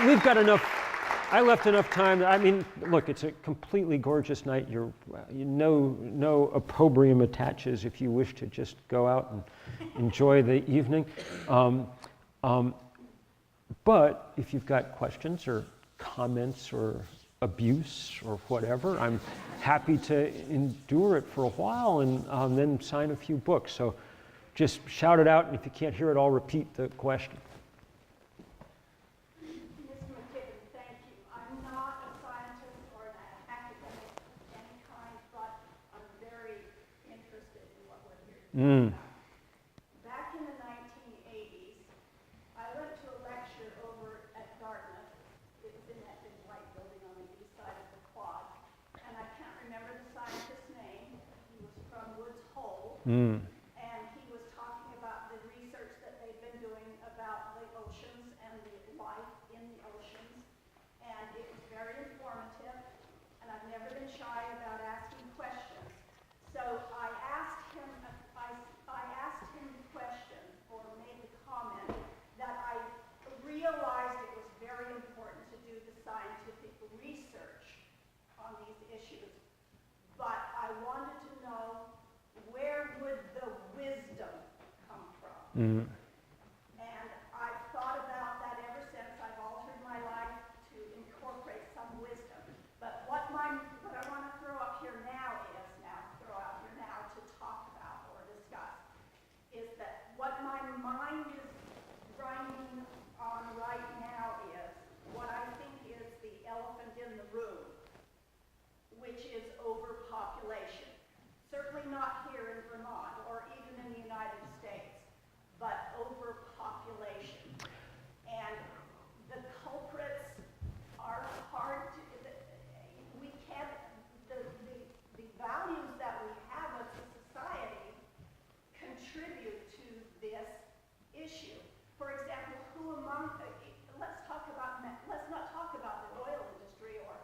We've got enough, I left enough time. I mean, look, it's a completely gorgeous night. No opprobrium attaches if you wish to just go out and enjoy the evening. But if you've got questions or comments or abuse or whatever, I'm happy to endure it for a while and then sign a few books. So just shout it out, and if you can't hear it, I'll repeat the question. Ms. McKibben, thank you. I'm not a scientist or an academic of any kind, but I'm very interested in what we're here to talk about. Back in the 1980s, I went to a lecture over at Dartmouth. It was in that big white building on the east side of the quad. And I can't remember the scientist's name. He was from Woods Hole. And he was talking about the research that they've been doing about the oceans and the life in the oceans. And it was very informative. And I've never been shy about asking questions. So I asked him the question, or made the comment, that I realized it was very important to do the scientific research on these issues. But I wanted to know, where would the wisdom come from? And I've thought about that ever since. I've altered my life to incorporate some wisdom. But what I want to throw out here now to talk about or discuss is that what my mind is grinding on right now is what I think is the elephant in the room, which is overpopulation. Certainly not here in Vermont or even in the United States, but overpopulation. And the culprits are hard to, we can't, the values that we have as a society contribute to this issue. For example, let's not talk about the oil industry or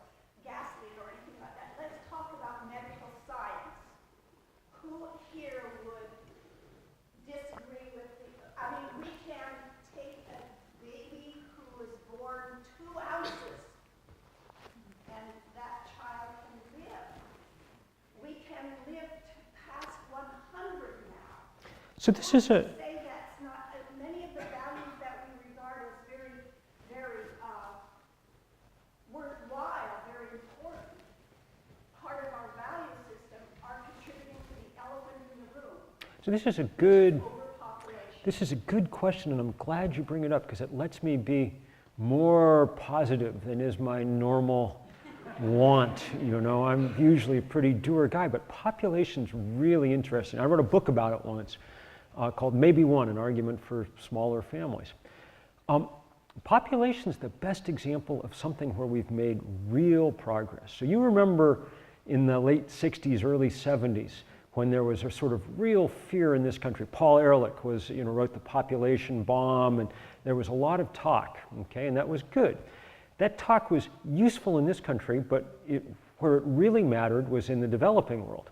gasoline or anything like that. Let's talk about medical science. Who here would disagree with we can take a baby who is born 2 ounces and that child can live. We can live past 100 now. So this is a... Say that's not, many of the values that we regard as very, very worthwhile, very important, part of our value system are contributing to the elephant in the room. So this is a good question, and I'm glad you bring it up because it lets me be more positive than is my normal want. I'm usually a pretty doer guy, but population's really interesting. I wrote a book about it once called Maybe One, an argument for smaller families. Population's the best example of something where we've made real progress. So you remember in the late 60s, early 70s, when there was a sort of real fear in this country. Paul Ehrlich wrote The Population Bomb, and there was a lot of talk, okay, and that was good. That talk was useful in this country, but where it really mattered was in the developing world,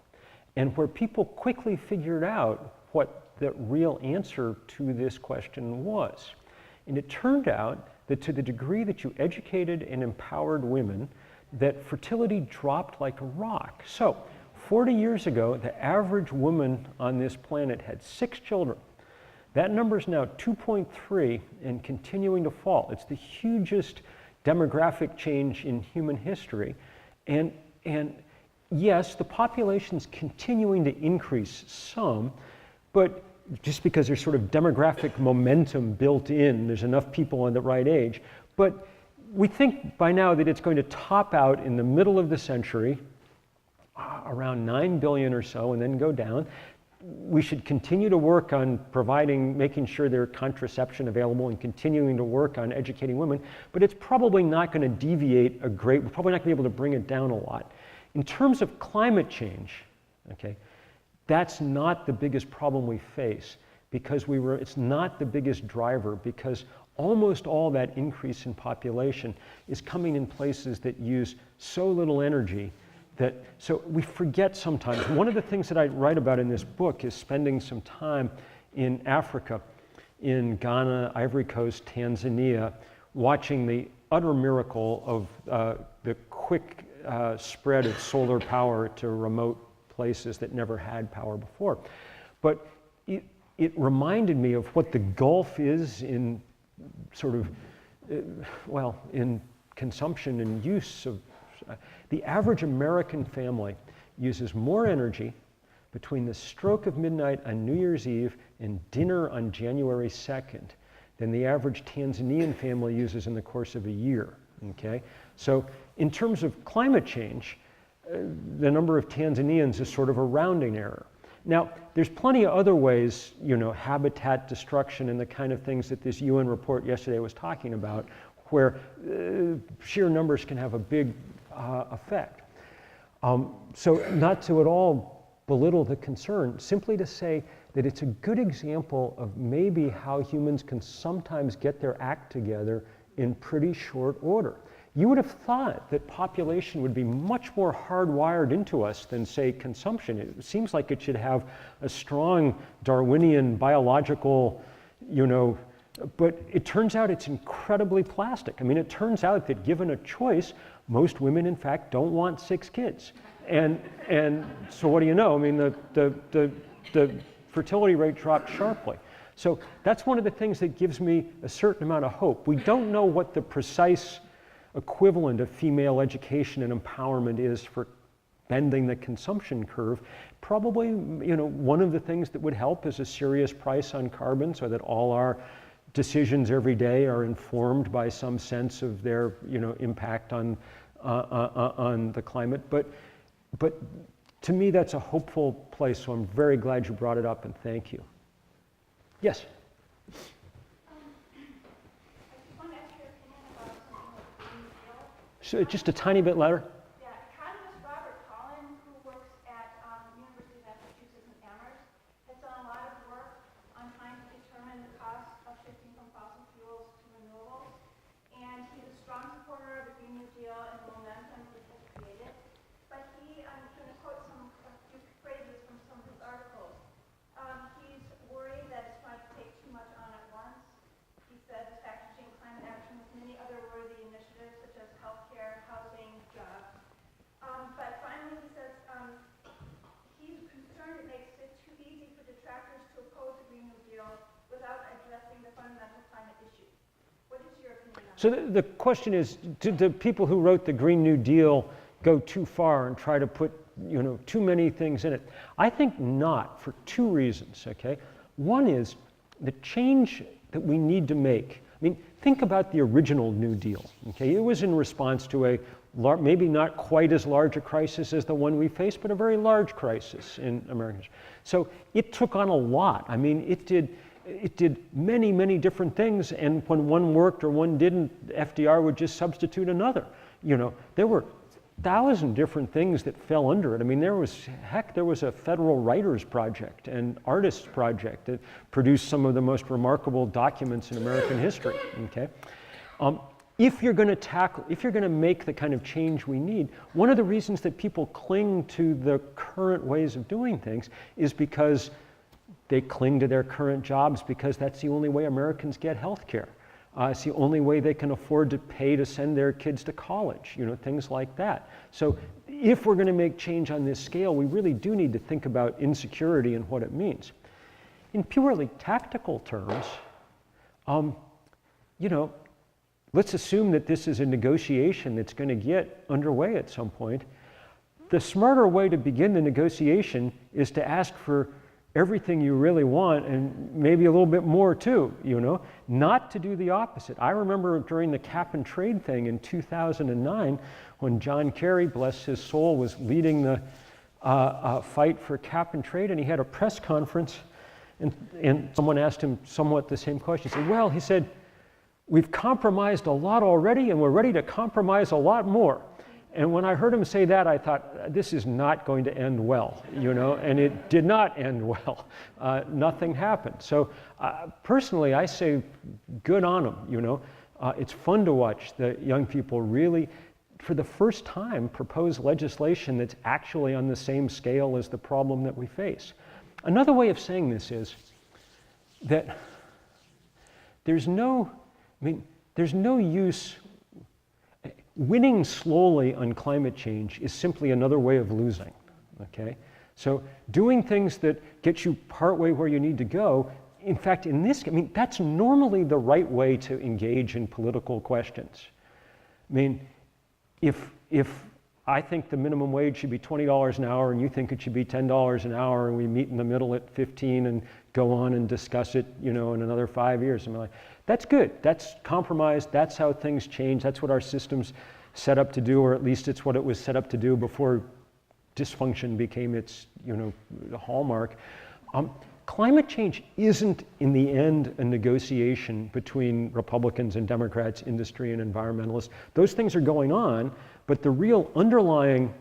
and where people quickly figured out what the real answer to this question was. And it turned out that to the degree that you educated and empowered women, that fertility dropped like a rock. So 40 years ago, the average woman on this planet had 6 children. That number is now 2.3 and continuing to fall. It's the hugest demographic change in human history. And yes, the population's continuing to increase some, but just because there's sort of demographic momentum built in, there's enough people in the right age. But we think by now that it's going to top out in the middle of the century, around 9 billion or so, and then go down. We should continue to work on making sure there's contraception available and continuing to work on educating women, but it's probably not going to deviate we're probably not going to be able to bring it down a lot. In terms of climate change, okay, that's not the biggest problem we face because it's not the biggest driver because almost all that increase in population is coming in places that use so little energy so we forget sometimes. One of the things that I write about in this book is spending some time in Africa, in Ghana, Ivory Coast, Tanzania, watching the utter miracle of the quick spread of solar power to remote places that never had power before. But it reminded me of what the Gulf is in sort of, in consumption and use of, the average American family uses more energy between the stroke of midnight on New Year's Eve and dinner on January 2nd than the average Tanzanian family uses in the course of a year, okay? So in terms of climate change, the number of Tanzanians is sort of a rounding error. Now, there's plenty of other ways, you know, habitat destruction and the kind of things that this UN report yesterday was talking about, where sheer numbers can have a big effect. So not to at all belittle the concern, simply to say that it's a good example of maybe how humans can sometimes get their act together in pretty short order. You would have thought that population would be much more hardwired into us than, say, consumption. It seems like it should have a strong Darwinian biological, you know, but it turns out it's incredibly plastic. I mean, it turns out that given a choice, most women, in fact, don't want 6 kids. And so what do you know? I mean, the fertility rate dropped sharply. So that's one of the things that gives me a certain amount of hope. We don't know what the precise equivalent of female education and empowerment is for bending the consumption curve. Probably, you know, one of the things that would help is a serious price on carbon so that all our decisions every day are informed by some sense of their, you know, impact on the climate. But to me, that's a hopeful place, so I'm very glad you brought it up, and thank you. Yes? So just a tiny bit louder. Yeah, economist Robert Collins, who works at University of Massachusetts in Amherst, has done a lot of work on trying to determine the cost of shifting from fossil fuels to renewables. And he's a strong supporter of the Green New Deal and the momentum it has created. But I'm going to quote a few phrases from some of his articles. He's worried that it's trying to take too much on at once. He says it's packaging climate action with many other worthy initiatives such as healthcare, housing, jobs. But finally he says he's concerned it makes it too easy for detractors to oppose the Green New Deal without addressing the fundamental climate issue. What is your opinion on that? So the question is, did the people who wrote the Green New Deal go too far and try to put, you know, too many things in it? I think not, for 2 reasons, okay? One is the change that we need to make. I mean, think about the original New Deal, okay? It was in response to a maybe not quite as large a crisis as the one we face, but a very large crisis in America. So it took on a lot. I mean, it did many, many different things, and when one worked or one didn't, FDR would just substitute another. You know, there were 1,000 different things that fell under it. I mean, there was a federal writers project and artists project that produced some of the most remarkable documents in American history, okay? If you're going to make the kind of change we need, one of the reasons that people cling to the current ways of doing things is because they cling to their current jobs because that's the only way Americans get health care. It's the only way they can afford to pay to send their kids to college, you know, things like that. So if we're going to make change on this scale, we really do need to think about insecurity and what it means. In purely tactical terms, you know, let's assume that this is a negotiation that's going to get underway at some point. The smarter way to begin the negotiation is to ask for everything you really want and maybe a little bit more too, you know, not to do the opposite. I remember during the cap and trade thing in 2009 when John Kerry, bless his soul, was leading the fight for cap and trade, and he had a press conference and someone asked him somewhat the same question. He said, we've compromised a lot already and we're ready to compromise a lot more. And when I heard him say that, I thought, this is not going to end well, you know, and it did not end well. Nothing happened. So personally, I say good on him, you know. It's fun to watch the young people really, for the first time, propose legislation that's actually on the same scale as the problem that we face. Another way of saying this is that there's no use. Winning slowly on climate change is simply another way of losing, okay? So doing things that get you partway where you need to go, in fact, that's normally the right way to engage in political questions. I mean, if I think the minimum wage should be $20 an hour and you think it should be $10 an hour and we meet in the middle at 15 and go on and discuss it, in another 5 years, I'm like, that's good. That's compromise. That's how things change. That's what our system's set up to do, or at least it's what it was set up to do before dysfunction became its, the hallmark. Climate change isn't, in the end, a negotiation between Republicans and Democrats, industry and environmentalists. Those things are going on, but the real underlying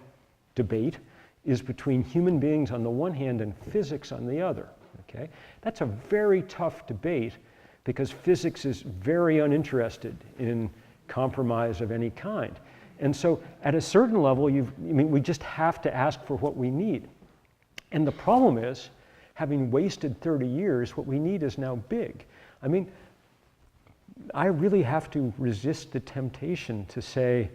debate is between human beings on the one hand and physics on the other. Okay? That's a very tough debate because physics is very uninterested in compromise of any kind. And so at a certain level, we just have to ask for what we need. And the problem is, having wasted 30 years, what we need is now big. I mean, I really have to resist the temptation to say,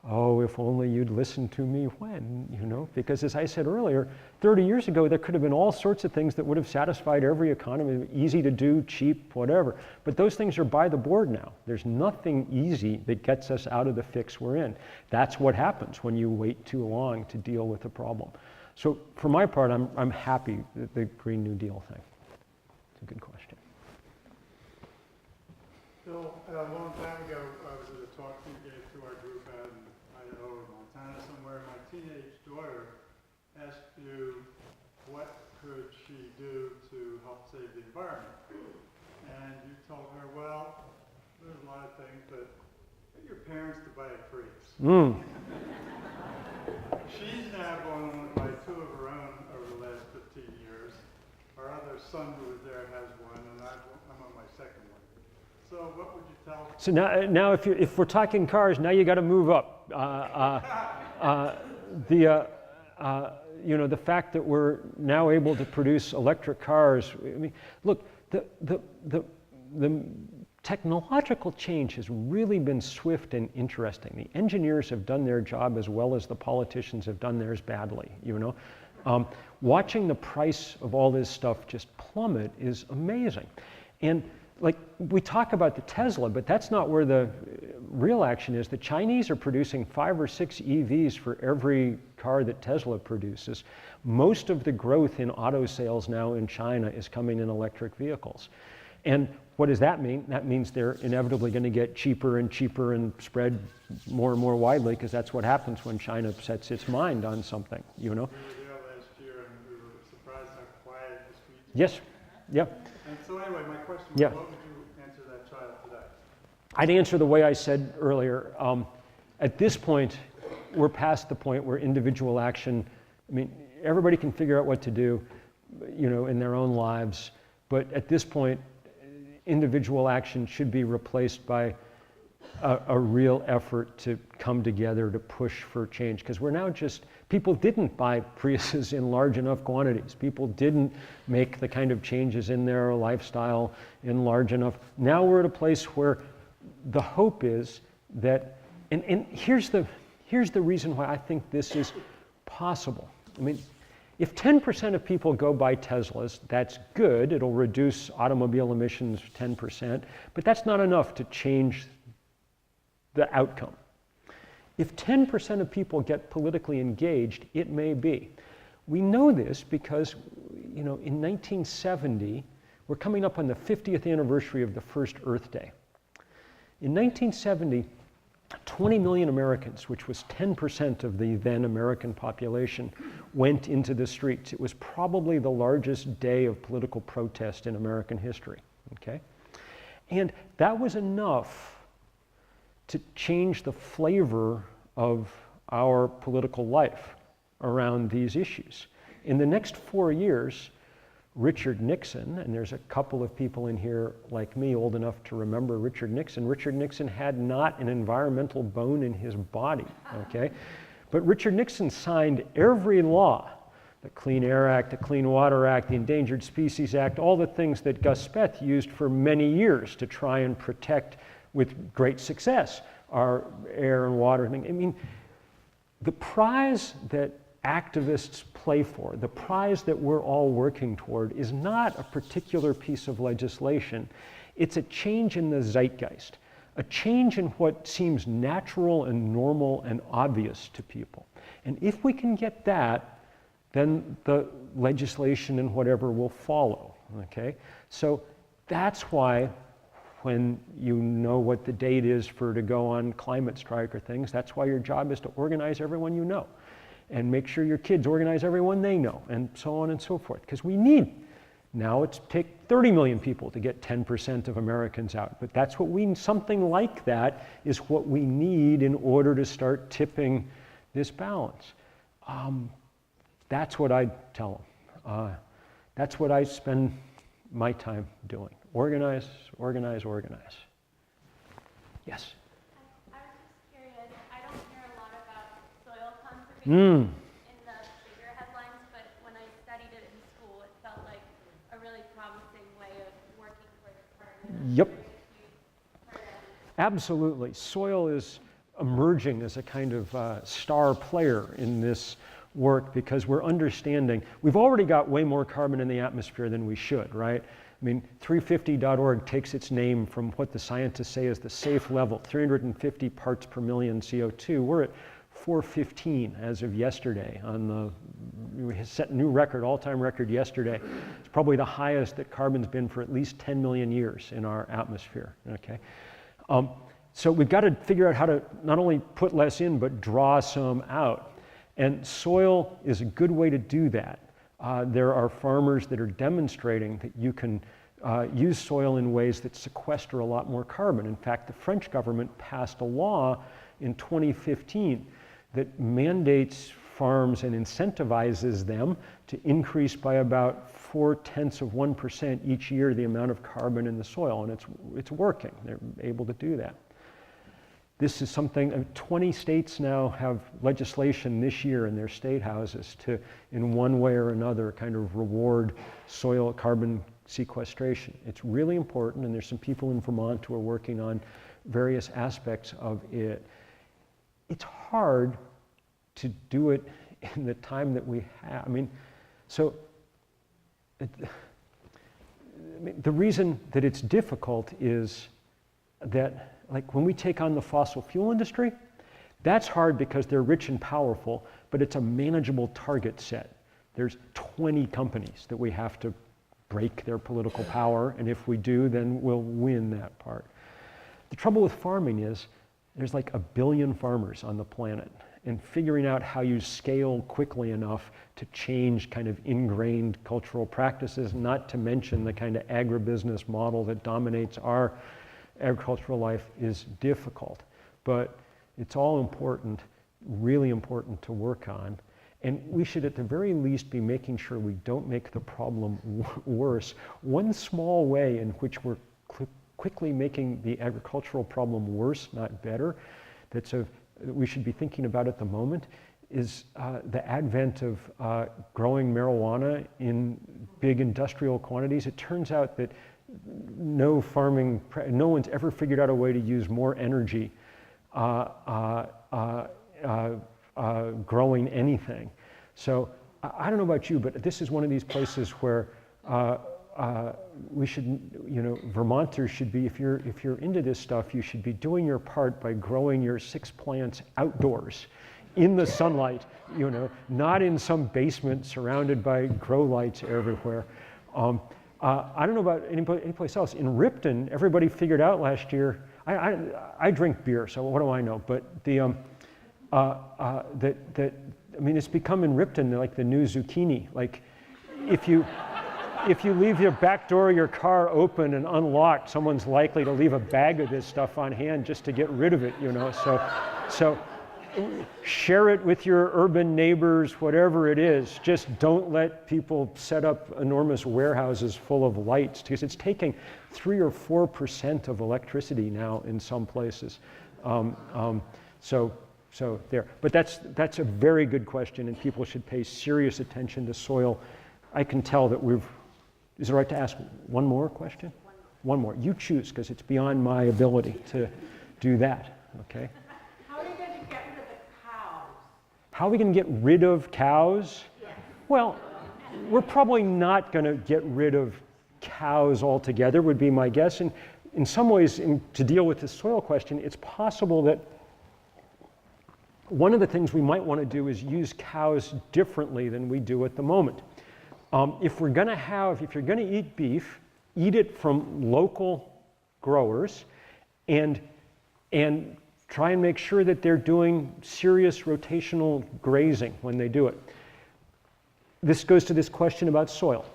oh, if only you'd listen to me when, because as I said earlier, 30 years ago, there could have been all sorts of things that would have satisfied every economy, easy to do, cheap, whatever. But those things are by the board now. There's nothing easy that gets us out of the fix we're in. That's what happens when you wait too long to deal with a problem. So for my part, I'm happy with the Green New Deal thing. It's a good question. Bill, a long time ago, I was at a talk you gave to our group out in Idaho or Montana somewhere. My teenage daughter asked you what could she do to help save the environment. And you told her, well, there's a lot of things, but get your parents to buy a Prius. She's now going on to buy two of her own over the last 15 years. Our other son who was there has one, and I'm on my second one. So what would you tell? So now if we're talking cars, now you got to move up. The fact that we're now able to produce electric cars. I mean, look, the technological change has really been swift and interesting. The engineers have done their job as well as the politicians have done theirs badly. Watching the price of all this stuff just plummet is amazing. And like we talk about the Tesla, but that's not where the real action is. The Chinese are producing 5 or 6 EVs for every car that Tesla produces. Most of the growth in auto sales now in China is coming in electric vehicles. And what does that mean? That means they're inevitably going to get cheaper and cheaper and spread more and more widely, because that's what happens when China sets its mind on something, We were there last year and we were surprised how quiet the streets were. Yes, yep. And so anyway, my question was, Yeah. what would you answer that child today? I'd answer the way I said earlier. At this point, we're past the point where individual action, everybody can figure out what to do, in their own lives. But at this point, individual action should be replaced by a real effort to come together to push for change. Because we're now people didn't buy Priuses in large enough quantities. People didn't make the kind of changes in their lifestyle in large enough. Now we're at a place where the hope is that, and here's the reason why I think this is possible. If 10% of people go buy Teslas, that's good. It'll reduce automobile emissions 10%, but that's not enough to change the outcome. If 10% of people get politically engaged, it may be. We know this because, in 1970, we're coming up on the 50th anniversary of the first Earth Day. In 1970, 20 million Americans, which was 10% of the then American population, went into the streets. It was probably the largest day of political protest in American history, okay? And that was enough to change the flavor of our political life around these issues. In the next 4 years, Richard Nixon, and there's a couple of people in here like me old enough to remember Richard Nixon. Richard Nixon had not an environmental bone in his body, okay? But Richard Nixon signed every law, the Clean Air Act, the Clean Water Act, the Endangered Species Act, all the things that Gus Speth used for many years to try and protect with great success our air and water. The prize that activists play for, the prize that we're all working toward, is not a particular piece of legislation. It's a change in the zeitgeist. a change in what seems natural and normal and obvious to people. And if we can get that, then the legislation and whatever will follow, okay? So that's why when you know what the date is to go on climate strike or things, that's why your job is to organize everyone you know and make sure your kids organize everyone they know and so on and so forth. Because we need, now it's take 30 million people to get 10% of Americans out. But that's what we, something like that is what we need in order to start tipping this balance. That's what I tell them. That's what I spend my time doing. Organize, organize, organize. Yes? I was just curious, I don't hear a lot about soil conservation in the bigger headlines, but when I studied it in school, it felt like a really promising way of working towards carbon. Yep. Absolutely. Soil is emerging as a kind of star player in this work because we're understanding, we've already got way more carbon in the atmosphere than we should, right? I mean, 350.org takes its name from what the scientists say is the safe level, 350 parts per million CO2. We're at 415 as of yesterday. We set a new record, all-time record yesterday. It's probably the highest that carbon's been for at least 10 million years in our atmosphere, okay? So we've got to figure out how to not only put less in, but draw some out. And soil is a good way to do that. There are farmers that are demonstrating that you can use soil in ways that sequester a lot more carbon. In fact, the French government passed a law in 2015 that mandates farms and incentivizes them to increase by about 0.4% each year the amount of carbon in the soil, and it's working. They're able to do that. This is something, 20 states now have legislation this year in their state houses to, in one way or another, kind of reward soil carbon sequestration. It's really important, and there's some people in Vermont who are working on various aspects of it. It's hard to do it in the time that we have. I mean, the reason that it's difficult is that, like, when we take on the fossil fuel industry, that's hard because they're rich and powerful, but it's a manageable target set. There's 20 companies that we have to break their political power, and if we do, then we'll win that part. The trouble with farming is there's like 1 billion farmers on the planet, and figuring out how you scale quickly enough to change kind of ingrained cultural practices, not to mention the kind of agribusiness model that dominates our agricultural life, is difficult. But it's all important, really important to work on. And we should at the very least be making sure we don't make the problem worse. One small way in which we're quickly making the agricultural problem worse, not better, that we should be thinking about at the moment is the advent of growing marijuana in big industrial quantities. It turns out that no one's ever figured out a way to use more energy growing anything. So I don't know about you, but this is one of these places where we should, Vermonters should be, if you're into this stuff, you should be doing your part by growing your 6 plants outdoors in the sunlight, not in some basement surrounded by grow lights everywhere. I don't know about any place else. In Ripton, everybody figured out last year, I drink beer, so what do I know? But it's become in Ripton like the new zucchini. Like, if you leave your back door of your car open and unlocked, someone's likely to leave a bag of this stuff on hand just to get rid of it, So share it with your urban neighbors, whatever it is. Just don't let people set up enormous warehouses full of lights, because it's taking 3 or 4% of electricity now in some places. So there. But that's a very good question, and people should pay serious attention to soil. I can tell that is it right to ask one more question? One more. You choose, because it's beyond my ability to do that, okay? How are you going to get rid of the cows? How are we going to get rid of cows? Yes. Well, we're probably not going to get rid of cows altogether, would be my guess. And in some ways, to deal with this soil question, it's possible that one of the things we might want to do is use cows differently than we do at the moment. If you're going to eat beef, eat it from local growers and try and make sure that they're doing serious rotational grazing when they do it. This goes to this question about soil.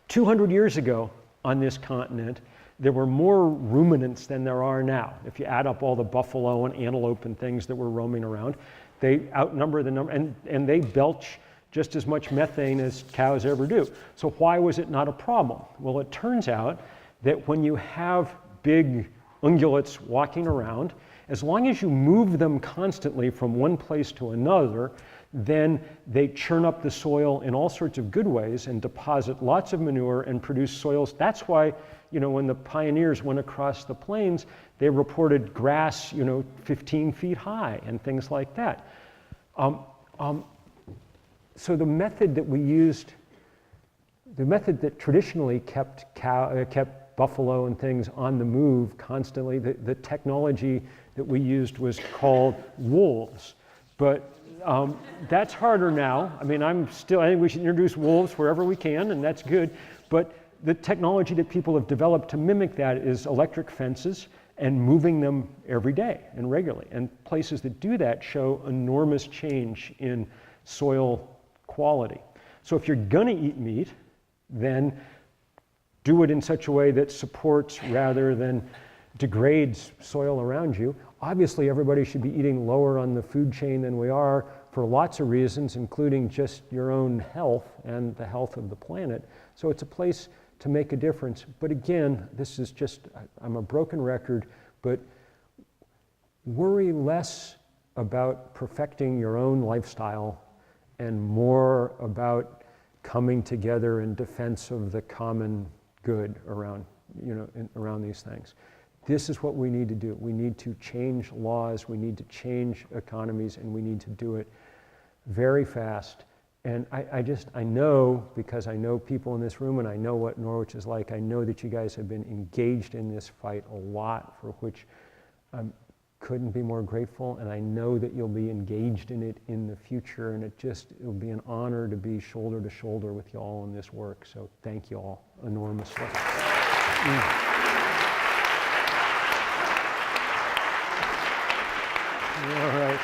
200 years ago on this continent, there were more ruminants than there are now. If you add up all the buffalo and antelope and things that were roaming around, they outnumber the number, and they belch just as much methane as cows ever do. So why was it not a problem? Well, it turns out that when you have big ungulates walking around, as long as you move them constantly from one place to another, then they churn up the soil in all sorts of good ways and deposit lots of manure and produce soils. That's why, when the pioneers went across the plains, they reported grass, 15 feet high and things like that. So the method that we used, the method that traditionally kept buffalo and things on the move constantly, the technology that we used was called wolves. But that's harder now. I think we should introduce wolves wherever we can, and that's good. But the technology that people have developed to mimic that is electric fences and moving them every day and regularly. And places that do that show enormous change in soil quality. So if you're going to eat meat, then do it in such a way that supports rather than degrades soil around you. Obviously, everybody should be eating lower on the food chain than we are for lots of reasons, including just your own health and the health of the planet. So it's a place to make a difference. But again, this is just, I'm a broken record, but worry less about perfecting your own lifestyle and more about coming together in defense of the common good around, around these things. This is what we need to do. We need to change laws, we need to change economies, and we need to do it very fast. And I know, because I know people in this room and I know what Norwich is like, I know that you guys have been engaged in this fight a lot, for which I couldn't be more grateful, and I know that you'll be engaged in it in the future, and it'll be an honor to be shoulder to shoulder with you all in this work. So thank you all enormously. All right.